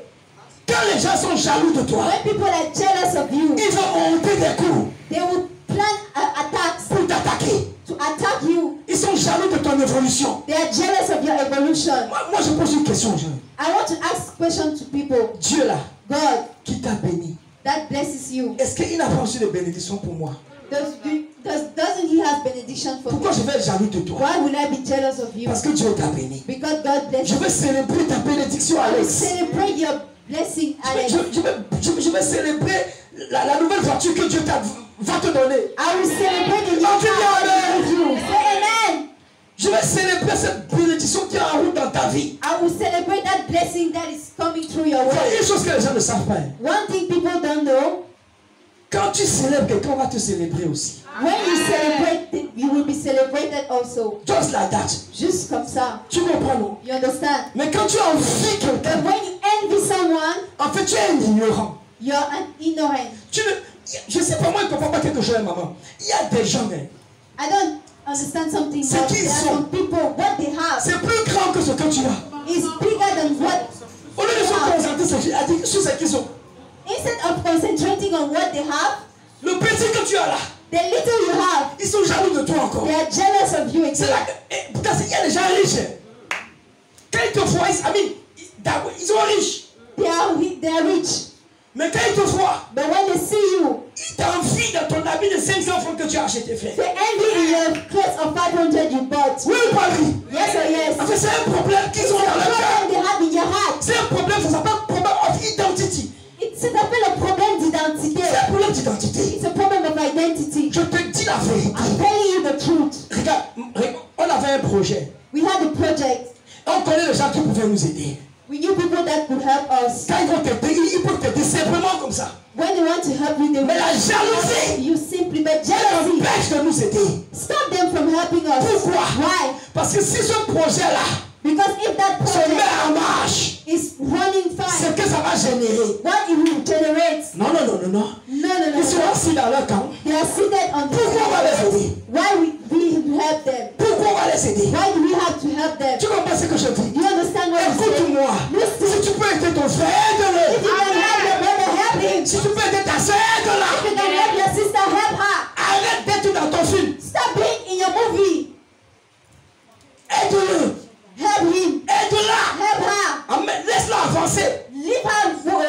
[SPEAKER 1] Quand les gens sont jaloux de toi,
[SPEAKER 2] When people are jealous of you,
[SPEAKER 1] ils vont monter des coups
[SPEAKER 2] they will plan attacks
[SPEAKER 1] pour t'attaquer.
[SPEAKER 2] to attack you.
[SPEAKER 1] Ils sont jaloux de ton évolution.
[SPEAKER 2] They are jealous of your evolution.
[SPEAKER 1] Moi, je pose une question aux gens.
[SPEAKER 2] I want to ask a question to people.
[SPEAKER 1] Dieu là,
[SPEAKER 2] God,
[SPEAKER 1] qui t'a béni,
[SPEAKER 2] that blesses you.
[SPEAKER 1] est-ce qu'il n'a pas reçu de bénédiction pour moi?
[SPEAKER 2] Doesn't he have benediction for
[SPEAKER 1] Pourquoi
[SPEAKER 2] me?
[SPEAKER 1] je vais être jaloux de toi?
[SPEAKER 2] Why will I be jealous of you?
[SPEAKER 1] Parce que Dieu t'a béni.
[SPEAKER 2] Because God bless
[SPEAKER 1] Je
[SPEAKER 2] you.
[SPEAKER 1] vais célébrer ta bénédiction,
[SPEAKER 2] I will
[SPEAKER 1] Alex.
[SPEAKER 2] celebrate your blessing, Alex.
[SPEAKER 1] Je vais célébrer la nouvelle voiture que Dieu va te donner.
[SPEAKER 2] I will celebrate the new
[SPEAKER 1] Oh, dis
[SPEAKER 2] car
[SPEAKER 1] amen.
[SPEAKER 2] with you. Say amen.
[SPEAKER 1] Je vais célébrer cette bénédiction qui est en route dans ta vie.
[SPEAKER 2] I will celebrate that blessing that is coming through your
[SPEAKER 1] Il y a
[SPEAKER 2] way.
[SPEAKER 1] une chose que les gens ne savent pas.
[SPEAKER 2] One thing people don't know,
[SPEAKER 1] Quand tu célèbres quelqu'un, on va te célébrer aussi.
[SPEAKER 2] When you celebrate, you will be celebrated also.
[SPEAKER 1] Just like that.
[SPEAKER 2] Juste comme ça.
[SPEAKER 1] Tu comprends, non?
[SPEAKER 2] You understand?
[SPEAKER 1] Mais quand tu envies quelqu'un,
[SPEAKER 2] But when you envy someone,
[SPEAKER 1] en fait, tu es un ignorant.
[SPEAKER 2] you're an ignorant.
[SPEAKER 1] Je sais pas, moi, je ne comprends pas quelque chose, maman. Il y a des gens, hein,
[SPEAKER 2] I don't understand something.
[SPEAKER 1] C'est
[SPEAKER 2] But
[SPEAKER 1] qui ils
[SPEAKER 2] there are
[SPEAKER 1] sont?
[SPEAKER 2] some people, what they have
[SPEAKER 1] c'est plus grand que ce que tu as.
[SPEAKER 2] is bigger than what.
[SPEAKER 1] Au lieu de se concentrer sur ce qu'ils ont,
[SPEAKER 2] Instead of concentrating on what they have,
[SPEAKER 1] le petit que tu as là,
[SPEAKER 2] the little you have,
[SPEAKER 1] ils sont jaloux de toi encore.
[SPEAKER 2] they are jealous of you
[SPEAKER 1] C'est
[SPEAKER 2] again.
[SPEAKER 1] là que, parce qu'il y a des gens riches. Hein. Quand ils te voient, ils sont riches.
[SPEAKER 2] They are rich.
[SPEAKER 1] Mais quand ils te voient,
[SPEAKER 2] But when they see you,
[SPEAKER 1] ils t'envient dans ton habit de 500 francs que tu as acheté, frère.
[SPEAKER 2] they envy in your clothes of 500 you bought.
[SPEAKER 1] Oui ou pas oui?
[SPEAKER 2] Yes or yes?
[SPEAKER 1] En fait, c'est un problème qu'ils
[SPEAKER 2] It's
[SPEAKER 1] ont
[SPEAKER 2] a
[SPEAKER 1] dans leur
[SPEAKER 2] problem
[SPEAKER 1] cœur.
[SPEAKER 2] they have in your heart.
[SPEAKER 1] C'est un problème, ça s'appelle problème of identity.
[SPEAKER 2] Ça s'appelle un problème d'identité.
[SPEAKER 1] C'est un problème d'identité.
[SPEAKER 2] It's a problem of identity.
[SPEAKER 1] Je te dis la vérité.
[SPEAKER 2] I'm telling you the truth.
[SPEAKER 1] Regarde, on avait un projet.
[SPEAKER 2] We had a project.
[SPEAKER 1] On connaît les gens qui pouvaient nous aider.
[SPEAKER 2] We knew people that could help us.
[SPEAKER 1] Quand ils vont t'aider, ils peuvent t'aider simplement comme ça.
[SPEAKER 2] When they want to help you, they
[SPEAKER 1] Mais la
[SPEAKER 2] will
[SPEAKER 1] jalousie,
[SPEAKER 2] help you simply. But
[SPEAKER 1] elle
[SPEAKER 2] jealousy,
[SPEAKER 1] empêche de nous aider.
[SPEAKER 2] stop them from helping us.
[SPEAKER 1] Pourquoi?
[SPEAKER 2] Why?
[SPEAKER 1] Parce que si ce projet-là
[SPEAKER 2] Because if that
[SPEAKER 1] se met
[SPEAKER 2] project
[SPEAKER 1] en marche,
[SPEAKER 2] is running
[SPEAKER 1] c'est
[SPEAKER 2] fine,
[SPEAKER 1] que ça va générer.
[SPEAKER 2] what it will generate?
[SPEAKER 1] Non, non, non, non, non.
[SPEAKER 2] No.
[SPEAKER 1] Ils sont assis dans leur camp.
[SPEAKER 2] They are seated on the
[SPEAKER 1] Pourquoi on va les aider?
[SPEAKER 2] Why we help them?
[SPEAKER 1] Pourquoi on va les aider?
[SPEAKER 2] Why do we have to help them?
[SPEAKER 1] Tu comprends ce que je dis?
[SPEAKER 2] You understand what I'm saying?
[SPEAKER 1] Écoute-moi.
[SPEAKER 2] Listen.
[SPEAKER 1] Si tu peux aider ton frère, aide-le.
[SPEAKER 2] If you can help your brother, help him.
[SPEAKER 1] Si tu peux aider ta soeur,
[SPEAKER 2] If
[SPEAKER 1] aide-la.
[SPEAKER 2] you can help your sister, help her.
[SPEAKER 1] Arrête d'être dans ton film.
[SPEAKER 2] Stop being in your movie.
[SPEAKER 1] Aide-le.
[SPEAKER 2] Help him.
[SPEAKER 1] Aide-la.
[SPEAKER 2] Help her.
[SPEAKER 1] Laisse-la avancer.
[SPEAKER 2] Leave her go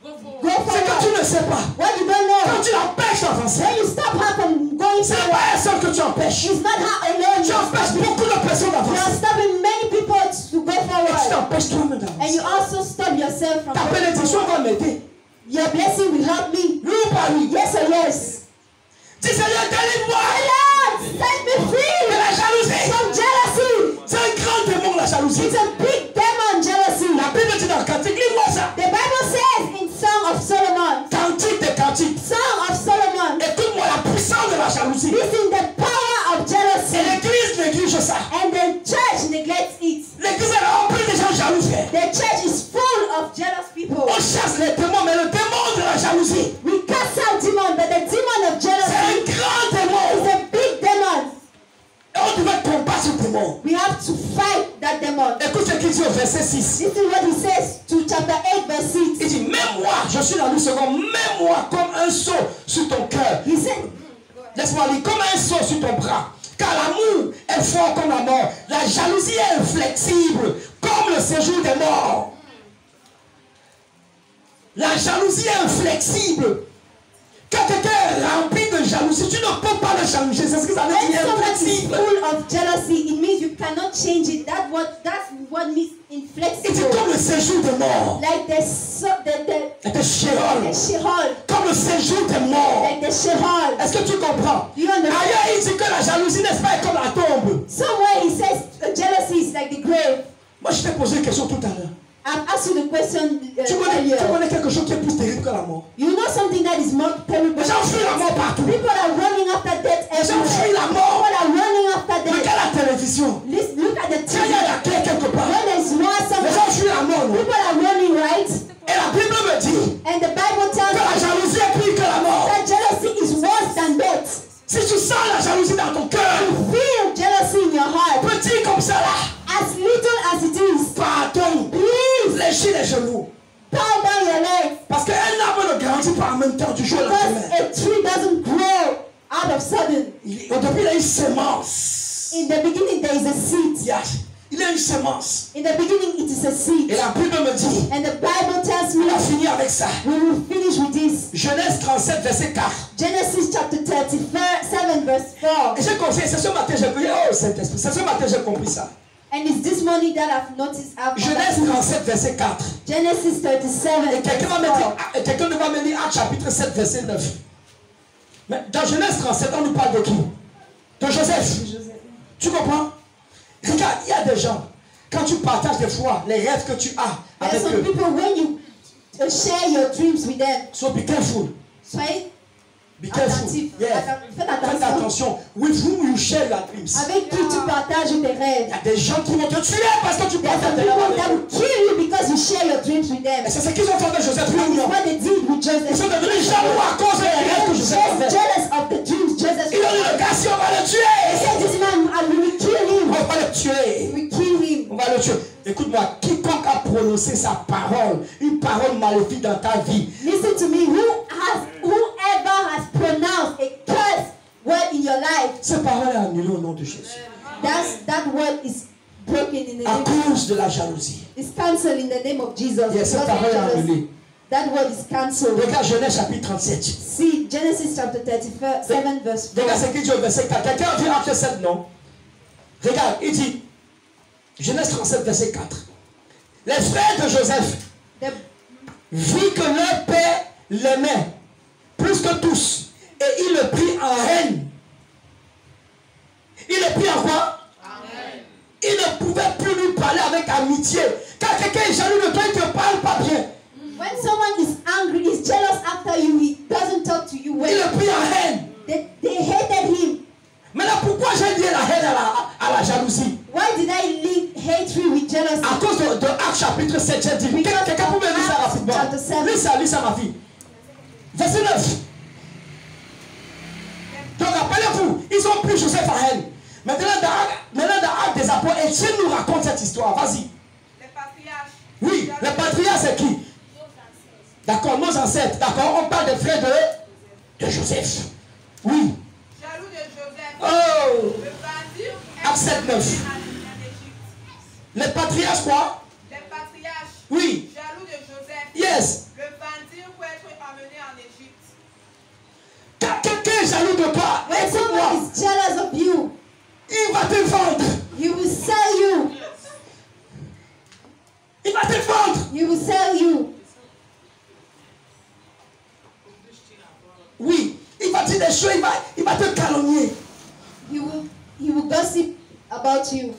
[SPEAKER 1] C'est que tu
[SPEAKER 2] forward.
[SPEAKER 1] ne sais pas.
[SPEAKER 2] What you don't
[SPEAKER 1] Quand
[SPEAKER 2] know.
[SPEAKER 1] tu l'empêches d'avancer,
[SPEAKER 2] When you stop her from going
[SPEAKER 1] c'est
[SPEAKER 2] forward,
[SPEAKER 1] pas elle seule que tu empêches.
[SPEAKER 2] it's not her alone.
[SPEAKER 1] Tu empêches beaucoup de personnes
[SPEAKER 2] You are
[SPEAKER 1] d'avancer.
[SPEAKER 2] stopping many people to go
[SPEAKER 1] Et tu
[SPEAKER 2] forward.
[SPEAKER 1] t'empêches toi-même
[SPEAKER 2] And you
[SPEAKER 1] d'avancer.
[SPEAKER 2] also stop yourself from
[SPEAKER 1] Ta
[SPEAKER 2] going
[SPEAKER 1] bénédiction
[SPEAKER 2] forward.
[SPEAKER 1] va m'aider.
[SPEAKER 2] Your blessing will help me.
[SPEAKER 1] Oui ou pas oui?
[SPEAKER 2] Yes or yes?
[SPEAKER 1] Dis Seigneur, délivre-moi
[SPEAKER 2] Lord, set me
[SPEAKER 1] de
[SPEAKER 2] free
[SPEAKER 1] la jalousie.
[SPEAKER 2] from jealousy.
[SPEAKER 1] C'est un grand démon, la jalousie.
[SPEAKER 2] It's a big demon, jealousy.
[SPEAKER 1] La Bible dit dans le Cantique, lis-moi ça.
[SPEAKER 2] The Bible says in Song of Solomon,
[SPEAKER 1] Cantique des cantiques.
[SPEAKER 2] Song of Solomon,
[SPEAKER 1] Écoute-moi la puissance de la jalousie.
[SPEAKER 2] listen the power of
[SPEAKER 1] Et
[SPEAKER 2] jealousy.
[SPEAKER 1] l'église néglige ça.
[SPEAKER 2] And the church neglects it.
[SPEAKER 1] L'église est remplie de gens jaloux, frère.
[SPEAKER 2] The church is full of jealous people.
[SPEAKER 1] On chasse les démons, mais le démon de la jalousie,
[SPEAKER 2] We cast out demon, but the demon of
[SPEAKER 1] c'est
[SPEAKER 2] jealousy
[SPEAKER 1] un grand
[SPEAKER 2] is
[SPEAKER 1] démon.
[SPEAKER 2] a big demon.
[SPEAKER 1] Et on devait combattre ce démon.
[SPEAKER 2] We have to fight that demon.
[SPEAKER 1] Écoute ce qu'il dit au verset 6.
[SPEAKER 2] This is what he says to chapter 8, verse 6.
[SPEAKER 1] Il dit, mets-moi, je suis dans le second, mets-moi comme un seau sur ton cœur.
[SPEAKER 2] He said,
[SPEAKER 1] Laisse-moi lire, comme un seau sur ton bras. Car l'amour est fort comme la mort. La jalousie est inflexible comme le séjour des morts. La jalousie est inflexible. Quand quelqu'un est rempli de jalousie, tu ne peux pas le changer. C'est ce que ça veut
[SPEAKER 2] when
[SPEAKER 1] dire,
[SPEAKER 2] someone is
[SPEAKER 1] inflexible.
[SPEAKER 2] full of jealousy, it means you cannot change it. That's what means
[SPEAKER 1] Il dit
[SPEAKER 2] inflexible.
[SPEAKER 1] comme le séjour des morts.
[SPEAKER 2] Like the
[SPEAKER 1] The Sheol.
[SPEAKER 2] Sheol.
[SPEAKER 1] Comme le séjour des morts.
[SPEAKER 2] Like the Sheol.
[SPEAKER 1] Est-ce que tu comprends?
[SPEAKER 2] You understand?
[SPEAKER 1] Ailleurs, il dit que la jalousie, n'est-ce pas, est comme la tombe.
[SPEAKER 2] Somewhere he says jealousy is like the grave.
[SPEAKER 1] Moi, je t'ai posé une question tout à l'heure.
[SPEAKER 2] I've asked you the question
[SPEAKER 1] Tu
[SPEAKER 2] earlier.
[SPEAKER 1] connais quelque chose qui est plus terrible que la mort.
[SPEAKER 2] You know something that is more terrible.
[SPEAKER 1] Les gens fuient la mort partout.
[SPEAKER 2] People are running after death
[SPEAKER 1] Les gens fuient
[SPEAKER 2] everywhere.
[SPEAKER 1] la mort.
[SPEAKER 2] People are running after death.
[SPEAKER 1] Regarde la télévision.
[SPEAKER 2] Look at the
[SPEAKER 1] Quand il y a
[SPEAKER 2] TV.
[SPEAKER 1] la clé quelque part,
[SPEAKER 2] When there's war
[SPEAKER 1] les
[SPEAKER 2] somewhere,
[SPEAKER 1] gens fuient la mort. Non?
[SPEAKER 2] people are running, right?
[SPEAKER 1] Et la Bible me dit
[SPEAKER 2] And the Bible tells
[SPEAKER 1] que la
[SPEAKER 2] us
[SPEAKER 1] jalousie est pire que la mort.
[SPEAKER 2] that jealousy is worse than death.
[SPEAKER 1] Si tu sens la jalousie dans ton cœur,
[SPEAKER 2] Feel jealousy in your heart.
[SPEAKER 1] petit comme ça là,
[SPEAKER 2] As little as it is,
[SPEAKER 1] pardon,
[SPEAKER 2] please
[SPEAKER 1] léchis les genoux.
[SPEAKER 2] bow down your legs.
[SPEAKER 1] Parce qu'un arbre ne grandit pas en même temps du jour au
[SPEAKER 2] Because
[SPEAKER 1] lendemain.
[SPEAKER 2] a tree doesn't grow out of sudden.
[SPEAKER 1] Au début, il a une sémence.
[SPEAKER 2] In the beginning, there is a seed.
[SPEAKER 1] Il a une sémence.
[SPEAKER 2] In the beginning, it is a
[SPEAKER 1] Et
[SPEAKER 2] seed.
[SPEAKER 1] la Bible me dit,
[SPEAKER 2] And the Bible tells me,
[SPEAKER 1] on va finir avec ça.
[SPEAKER 2] we will finish with this.
[SPEAKER 1] Genèse 37, verset 4.
[SPEAKER 2] Genesis chapter 37, verse 4.
[SPEAKER 1] Et j'ai compris, c'est ce matin, j'ai prié, oh Saint-Esprit, c'est ce matin, j'ai compris ça.
[SPEAKER 2] And it's this morning that I've noticed.
[SPEAKER 1] Genèse 37, verset 4.
[SPEAKER 2] Genesis 37,
[SPEAKER 1] Et quelqu'un va me
[SPEAKER 2] verse
[SPEAKER 1] dire,
[SPEAKER 2] 4.
[SPEAKER 1] quelqu'un va me lire Actes chapitre 7, verset 9. Mais dans Genèse 37, on nous parle de qui? De Joseph. Tu comprends? Regarde, il y a des gens, quand tu partages des fois les rêves que tu as
[SPEAKER 2] There are
[SPEAKER 1] avec
[SPEAKER 2] some
[SPEAKER 1] eux,
[SPEAKER 2] people, when you share your dreams with them,
[SPEAKER 1] so be careful.
[SPEAKER 2] soyez
[SPEAKER 1] Be careful.
[SPEAKER 2] attentif.
[SPEAKER 1] Yeah.
[SPEAKER 2] Faites
[SPEAKER 1] Faites
[SPEAKER 2] attention.
[SPEAKER 1] attention. With whom you share your dreams.
[SPEAKER 2] Avec qui tu partages tes
[SPEAKER 1] Il
[SPEAKER 2] rêves.
[SPEAKER 1] y a des gens qui vont te tuer parce que tu
[SPEAKER 2] There are
[SPEAKER 1] partages
[SPEAKER 2] some
[SPEAKER 1] tes rêves
[SPEAKER 2] people that
[SPEAKER 1] avec eux.
[SPEAKER 2] will kill you because you share your dreams with them.
[SPEAKER 1] Et c'est ce qu'ils ont fait avec Joseph, oui ou
[SPEAKER 2] It's
[SPEAKER 1] non?
[SPEAKER 2] what they did with
[SPEAKER 1] Ils
[SPEAKER 2] Joseph.
[SPEAKER 1] sont devenus jaloux à cause des rêves que Joseph
[SPEAKER 2] Just
[SPEAKER 1] avait.
[SPEAKER 2] jealous of the dreams Joseph
[SPEAKER 1] Ils ont dit,
[SPEAKER 2] had.
[SPEAKER 1] le gars, si on va le
[SPEAKER 2] They
[SPEAKER 1] tuer,
[SPEAKER 2] said, this man, and we will kill him.
[SPEAKER 1] on va le
[SPEAKER 2] We
[SPEAKER 1] tuer.
[SPEAKER 2] will kill him.
[SPEAKER 1] On va le tuer. Écoute-moi, quiconque a prononcé sa parole, une parole maléfique dans ta vie,
[SPEAKER 2] Listen to me. Whoever has pronounced a curse word in your life,
[SPEAKER 1] cette parole est annulée au nom de Jésus.
[SPEAKER 2] that word is broken in the
[SPEAKER 1] À
[SPEAKER 2] name.
[SPEAKER 1] cause de la jalousie.
[SPEAKER 2] It's cancelled in the name of Jesus.
[SPEAKER 1] Yes, cette
[SPEAKER 2] Because of
[SPEAKER 1] parole est
[SPEAKER 2] jealousy.
[SPEAKER 1] annulée.
[SPEAKER 2] That word is cancelled.
[SPEAKER 1] Regarde Genèse chapitre 37.
[SPEAKER 2] See Genesis chapter 37 verse 4.
[SPEAKER 1] Regarde ce qu'il dit au verset 4. Quelqu'un dit entre 7, non? Regarde, il dit, Genèse 37, verset 4. Les frères de Joseph
[SPEAKER 2] The,
[SPEAKER 1] vit que leur père l'aimait plus que tous. Et il le prit en haine. Il le prit en quoi? En haine. Il ne pouvait plus lui parler avec amitié. Quand quelqu'un est jaloux de toi, il ne te parle pas bien.
[SPEAKER 2] when someone is angry, is jealous after you, he doesn't talk to you
[SPEAKER 1] Il
[SPEAKER 2] well.
[SPEAKER 1] le prit en haine.
[SPEAKER 2] They hated him.
[SPEAKER 1] Maintenant, pourquoi j'ai lié la haine à la jalousie?
[SPEAKER 2] Why did I link hatred with jealousy?
[SPEAKER 1] À cause de Actes chapitre 7, j'ai dit.
[SPEAKER 2] Because
[SPEAKER 1] Quelqu'un peut me lire ça
[SPEAKER 2] Acts
[SPEAKER 1] rapidement?
[SPEAKER 2] chapter 7.
[SPEAKER 1] Lis ça, ma fille. Verset 9. Donc, rappelez-vous, ils ont pris Joseph en haine. Maintenant, dans Actes des Apôtres, Étienne nous raconte cette histoire. Vas-y.
[SPEAKER 3] Les patriarches.
[SPEAKER 1] Oui, les patriarches, c'est qui? D'accord, nos ancêtres. D'accord, on parle des frères de Joseph. Oui.
[SPEAKER 3] Jaloux de Joseph.
[SPEAKER 1] Oh.
[SPEAKER 3] Le bandir
[SPEAKER 1] Acte 7, 9.
[SPEAKER 3] en Égypte.
[SPEAKER 1] Les patriarches, quoi?
[SPEAKER 3] Les patriarches.
[SPEAKER 1] Oui.
[SPEAKER 3] Jaloux de Joseph.
[SPEAKER 1] Yes.
[SPEAKER 3] Le bandir pour être amené en Égypte.
[SPEAKER 1] Quand quelqu'un est jaloux de toi,
[SPEAKER 2] When
[SPEAKER 1] écoute-moi,
[SPEAKER 2] someone is jealous of you,
[SPEAKER 1] il va te vendre.
[SPEAKER 2] he will sell you.
[SPEAKER 1] Il va te vendre.
[SPEAKER 2] He will sell you.
[SPEAKER 1] Oui. Il va dire des choses, il va te calomnier.
[SPEAKER 2] He will gossip about you.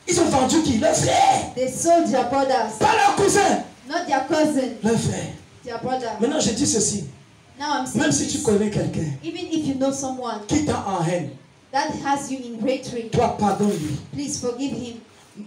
[SPEAKER 1] Ils ont vendu qui? Leur frère.
[SPEAKER 2] They sold their brothers,
[SPEAKER 1] Pas leur cousin.
[SPEAKER 2] not their cousin,
[SPEAKER 1] Leur frère.
[SPEAKER 2] their brother.
[SPEAKER 1] Maintenant, je dis ceci.
[SPEAKER 2] Now I'm saying
[SPEAKER 1] Même si tu
[SPEAKER 2] this.
[SPEAKER 1] connais quelqu'un
[SPEAKER 2] Even if you know someone
[SPEAKER 1] qui t'a en haine,
[SPEAKER 2] that has you in hatred,
[SPEAKER 1] toi, pardonne-lui.
[SPEAKER 2] please forgive him.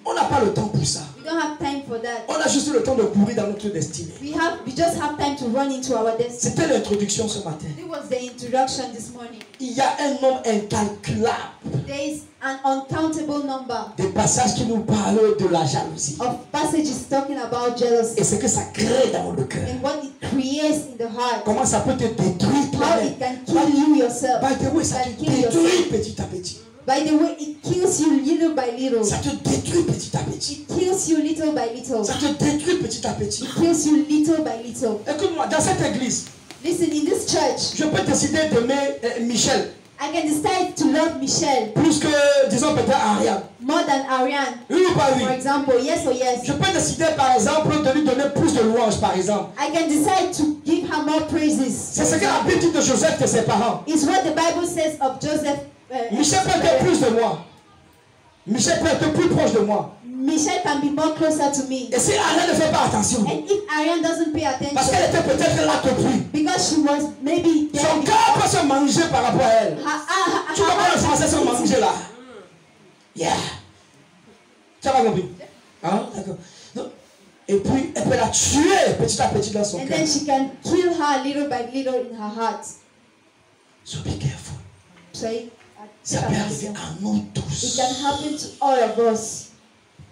[SPEAKER 1] On n'a pas le temps pour ça.
[SPEAKER 2] We don't have time for that.
[SPEAKER 1] On a juste le temps de courir dans notre destinée.
[SPEAKER 2] We just have time to run into our destiny.
[SPEAKER 1] C'était l'introduction ce matin.
[SPEAKER 2] This was the introduction this morning.
[SPEAKER 1] Il y a un nombre incalculable
[SPEAKER 2] There is an uncountable number
[SPEAKER 1] de passages qui nous parlent de la jalousie.
[SPEAKER 2] of passages talking about jealousy
[SPEAKER 1] Et ce que ça crée dans le cœur.
[SPEAKER 2] and what it creates in the heart.
[SPEAKER 1] Comment ça peut te détruire
[SPEAKER 2] How
[SPEAKER 1] toi-même.
[SPEAKER 2] it can kill you yourself.
[SPEAKER 1] By the way, ça te détruit petit à petit.
[SPEAKER 2] By the way, it kills you little by little.
[SPEAKER 1] Ça te détruit petit à petit.
[SPEAKER 2] It kills you little by little.
[SPEAKER 1] Ça te détruit petit à petit.
[SPEAKER 2] It kills you little by little.
[SPEAKER 1] Écoute-moi, dans cette église,
[SPEAKER 2] Listen, in this church,
[SPEAKER 1] je peux décider d'aimer Michel
[SPEAKER 2] I can decide to love Michelle
[SPEAKER 1] plus que, disons, peut-être Ariane.
[SPEAKER 2] more than Ariane,
[SPEAKER 1] Oui ou pas oui?
[SPEAKER 2] for example. Yes or yes.
[SPEAKER 1] Je peux décider, par exemple, de lui donner plus de louanges, par exemple.
[SPEAKER 2] I can decide to give her more praises.
[SPEAKER 1] C'est ce que la Bible dit de Joseph et ses parents.
[SPEAKER 2] It's what the Bible says of Joseph.
[SPEAKER 1] Michel peut être plus de moi. Michel peut être plus proche de moi.
[SPEAKER 2] Michelle can be more closer to me.
[SPEAKER 1] Et si Ariane ne fait pas attention,
[SPEAKER 2] And if Ariane doesn't pay
[SPEAKER 1] parce qu'elle
[SPEAKER 2] attention,
[SPEAKER 1] était peut-être là depuis,
[SPEAKER 2] because she was maybe there
[SPEAKER 1] son
[SPEAKER 2] before,
[SPEAKER 1] cœur peut se manger par rapport à elle. Tu comprends le français se manger là? Yeah. Tu as pas compris? Hein? D'accord. Donc, et puis, elle peut la tuer petit à petit dans son
[SPEAKER 2] and
[SPEAKER 1] cœur.
[SPEAKER 2] then she can kill her little by little in her heart.
[SPEAKER 1] So be careful.
[SPEAKER 2] So
[SPEAKER 1] Ça peut arriver à nous
[SPEAKER 2] it
[SPEAKER 1] tous.
[SPEAKER 2] can happen to all of us.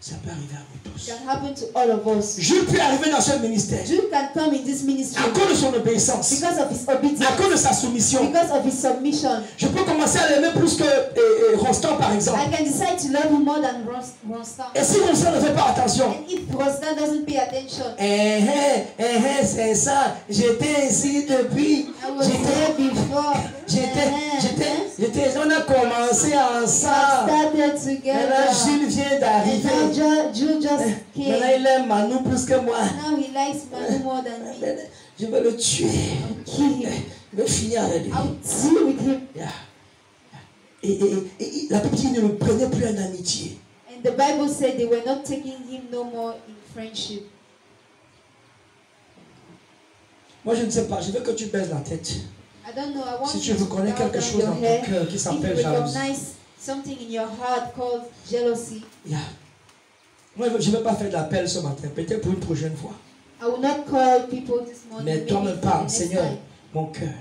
[SPEAKER 1] Ça peut arriver à nous
[SPEAKER 2] It
[SPEAKER 1] tous.
[SPEAKER 2] can happen to all of us.
[SPEAKER 1] Jules peut arriver dans ce ministère
[SPEAKER 2] Jude can come in this ministry
[SPEAKER 1] à cause de son obéissance,
[SPEAKER 2] because of his
[SPEAKER 1] à
[SPEAKER 2] obedience,
[SPEAKER 1] cause de sa soumission.
[SPEAKER 2] because of his submission.
[SPEAKER 1] Je peux commencer à l'aimer plus que Ronstan, par exemple.
[SPEAKER 2] I can decide to love him more than Ronstan.
[SPEAKER 1] Et si Ronstan ne fait pas attention,
[SPEAKER 2] And if Ronstan doesn't pay attention,
[SPEAKER 1] c'est ça, j'étais ici depuis.
[SPEAKER 2] I was there before.
[SPEAKER 1] On a commencé ensemble.
[SPEAKER 2] Started
[SPEAKER 1] Maintenant,
[SPEAKER 2] together.
[SPEAKER 1] Jules vient
[SPEAKER 2] And
[SPEAKER 1] d'arriver.
[SPEAKER 2] now Jude just
[SPEAKER 1] Maintenant,
[SPEAKER 2] came.
[SPEAKER 1] il aime Manu plus que moi.
[SPEAKER 2] Now he likes Manu more than me.
[SPEAKER 1] Je vais le tuer.
[SPEAKER 2] I'll kill him.
[SPEAKER 1] Je vais finir avec lui.
[SPEAKER 2] I'll deal with him.
[SPEAKER 1] Yeah. Et la Bible dit qu'il ne le prenait plus en amitié.
[SPEAKER 2] And the Bible said they were not taking him no more in friendship.
[SPEAKER 1] Moi, je ne sais pas. Je veux que tu baisses la tête.
[SPEAKER 2] I don't know. I want
[SPEAKER 1] Si tu
[SPEAKER 2] you to
[SPEAKER 1] reconnais
[SPEAKER 2] bow
[SPEAKER 1] quelque
[SPEAKER 2] down
[SPEAKER 1] chose
[SPEAKER 2] your
[SPEAKER 1] dans ton
[SPEAKER 2] head.
[SPEAKER 1] cœur qui
[SPEAKER 2] If
[SPEAKER 1] s'appelle
[SPEAKER 2] you
[SPEAKER 1] jalousie.
[SPEAKER 2] recognize something in your heart called jealousy,
[SPEAKER 1] Yeah. Moi, je ne vais pas faire d'appel ce matin. Peut-être pour une prochaine fois.
[SPEAKER 2] I will not call people this morning.
[SPEAKER 1] Mais toi me
[SPEAKER 2] maybe for the
[SPEAKER 1] parle,
[SPEAKER 2] next
[SPEAKER 1] Seigneur,
[SPEAKER 2] time.
[SPEAKER 1] mon cœur.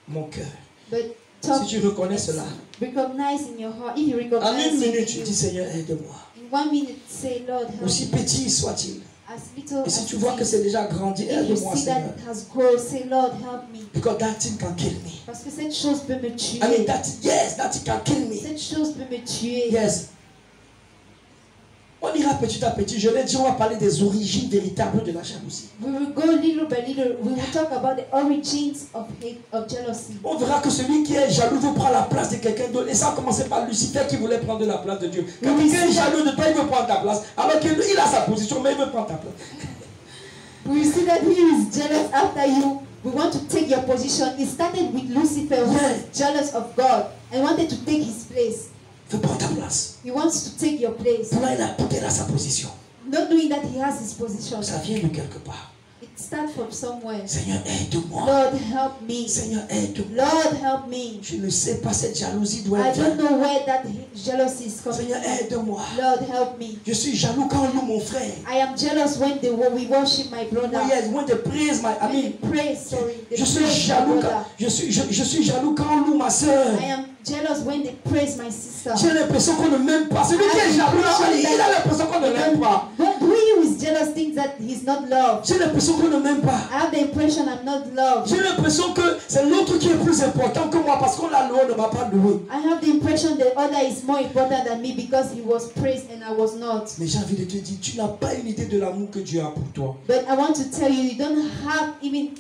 [SPEAKER 1] Mon cœur.
[SPEAKER 2] But talk,
[SPEAKER 1] Si tu reconnais cela,
[SPEAKER 2] recognize in your heart. If you
[SPEAKER 1] en
[SPEAKER 2] recognize
[SPEAKER 1] une minute,
[SPEAKER 2] it
[SPEAKER 1] tu
[SPEAKER 2] in
[SPEAKER 1] dis
[SPEAKER 2] you,
[SPEAKER 1] Seigneur, aide-moi.
[SPEAKER 2] in 1 minute, say, Lord, help
[SPEAKER 1] Aussi
[SPEAKER 2] me.
[SPEAKER 1] petit soit-il.
[SPEAKER 2] As little
[SPEAKER 1] Et si
[SPEAKER 2] as
[SPEAKER 1] tu vois
[SPEAKER 2] it
[SPEAKER 1] que
[SPEAKER 2] is.
[SPEAKER 1] c'est déjà grandi,
[SPEAKER 2] If you
[SPEAKER 1] aide-moi,
[SPEAKER 2] see that
[SPEAKER 1] Seigneur.
[SPEAKER 2] it has grown, say, Lord, help me.
[SPEAKER 1] Because that thing can kill me.
[SPEAKER 2] Parce que cette chose peut me tuer.
[SPEAKER 1] I mean, that thing can kill me.
[SPEAKER 2] Cette chose peut me tuer.
[SPEAKER 1] Yes. On ira petit à petit. Je l'ai dit, on va parler des origines véritables de la jalousie.
[SPEAKER 2] We will go little by little. We will talk about the origins of hate, of jealousy.
[SPEAKER 1] On verra que celui qui est jaloux veut prendre la place de quelqu'un d'autre. Et ça a commencé par Lucifer qui voulait prendre la place de Dieu. Quand quelqu'un est jaloux de toi, il veut prendre ta place. Alors qu'il a sa position, mais il veut prendre ta place.
[SPEAKER 2] We see that he is jealous after you. We want to take your position. It started with Lucifer, who was jealous of God and wanted to take his place.
[SPEAKER 1] Il veut prendre ta place.
[SPEAKER 2] He wants to take your place.
[SPEAKER 1] Pour il a sa position.
[SPEAKER 2] Not knowing that he has his position.
[SPEAKER 1] Ça vient de quelque part.
[SPEAKER 2] It starts from somewhere.
[SPEAKER 1] Seigneur, aide-moi.
[SPEAKER 2] Lord, help me.
[SPEAKER 1] Seigneur, aide-moi.
[SPEAKER 2] Lord, help me.
[SPEAKER 1] Je ne sais pas, cette jalousie doit
[SPEAKER 2] I
[SPEAKER 1] être.
[SPEAKER 2] don't know where that jealousy is coming
[SPEAKER 1] Seigneur,
[SPEAKER 2] from.
[SPEAKER 1] aide-moi.
[SPEAKER 2] Lord, help me.
[SPEAKER 1] Je suis jaloux quand on loue mon frère.
[SPEAKER 2] I am jealous when we worship my brother.
[SPEAKER 1] Oh yes, when they praise my, I
[SPEAKER 2] When they
[SPEAKER 1] mean,
[SPEAKER 2] praise, sorry. They
[SPEAKER 1] je suis
[SPEAKER 2] praise my
[SPEAKER 1] jaloux
[SPEAKER 2] brother.
[SPEAKER 1] quand, je suis jaloux quand on loue ma soeur.
[SPEAKER 2] I am jealous when they praise my sister.
[SPEAKER 1] J'ai l'impression qu'on ne m'aime pas. Celui qui est jaloux, il a l'impression qu'on ne l'aime pas.
[SPEAKER 2] But who is jealous thinks that he's not loved.
[SPEAKER 1] J'ai l'impression qu'on ne m'aime pas.
[SPEAKER 2] I have the impression I'm not loved.
[SPEAKER 1] J'ai l'impression que c'est l'autre qui est plus important que moi parce qu'on l'a loué, on ne m'a pas loué.
[SPEAKER 2] I have the impression the other is more important than me because he was praised and I was not.
[SPEAKER 1] Mais j'ai envie de te dire, tu n'as pas une idée de l'amour que Dieu a pour toi.
[SPEAKER 2] But I want to tell you, you don't have even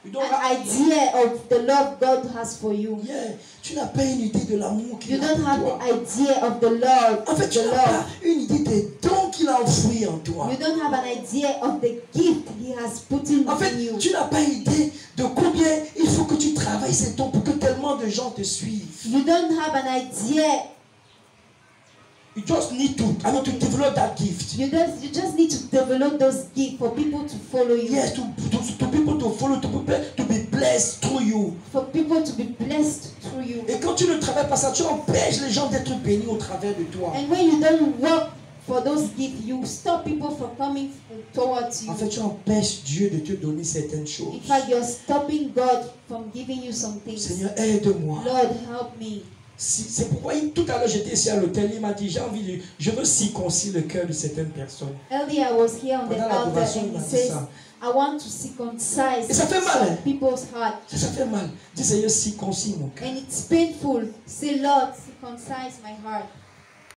[SPEAKER 1] You don't
[SPEAKER 2] an
[SPEAKER 1] have,
[SPEAKER 2] idea of the love God has for you.
[SPEAKER 1] yeah, tu n'as pas une idée de l'amour qu'il
[SPEAKER 2] You
[SPEAKER 1] a
[SPEAKER 2] don't
[SPEAKER 1] pour
[SPEAKER 2] have
[SPEAKER 1] toi.
[SPEAKER 2] the idea of the love.
[SPEAKER 1] En fait, tu
[SPEAKER 2] The
[SPEAKER 1] n'as
[SPEAKER 2] love.
[SPEAKER 1] pas une idée des dons qu'il a enfouis en toi.
[SPEAKER 2] You don't have an idea of the gift he has put in
[SPEAKER 1] En fait,
[SPEAKER 2] you.
[SPEAKER 1] tu n'as pas idée de combien il faut que tu travailles ces dons pour que tellement de gens te suivent.
[SPEAKER 2] You don't have an idea.
[SPEAKER 1] You just need to, develop that gift.
[SPEAKER 2] You just need to develop those gifts for people to follow you.
[SPEAKER 1] Yes, to people to follow, to be blessed through you.
[SPEAKER 2] For people to be blessed through you.
[SPEAKER 1] Et quand tu ne travailles pas ça, tu empêches les gens d'être bénis au travers de toi.
[SPEAKER 2] And when you don't work for those gifts, you stop people from coming towards you.
[SPEAKER 1] En fait, tu empêches Dieu de te donner certaines choses.
[SPEAKER 2] In fact, you're stopping God from giving you some things.
[SPEAKER 1] Seigneur, aide-moi.
[SPEAKER 2] Lord, help me.
[SPEAKER 1] C'est pourquoi tout à l'heure j'étais ici à l'hôtel, il m'a dit, je veux circoncire le cœur de certaines personnes.
[SPEAKER 2] Earlier I was here on the
[SPEAKER 1] Pendant
[SPEAKER 2] altar
[SPEAKER 1] l'adoration,
[SPEAKER 2] and
[SPEAKER 1] il m'a
[SPEAKER 2] he
[SPEAKER 1] dit
[SPEAKER 2] says,
[SPEAKER 1] ça.
[SPEAKER 2] I want to circumcise
[SPEAKER 1] Et ça fait mal, hein?
[SPEAKER 2] some people's heart.
[SPEAKER 1] Ça fait mal. Dis Seigneur, circoncis mon cœur.
[SPEAKER 2] And it's painful. Say, Lord, circumcise my heart.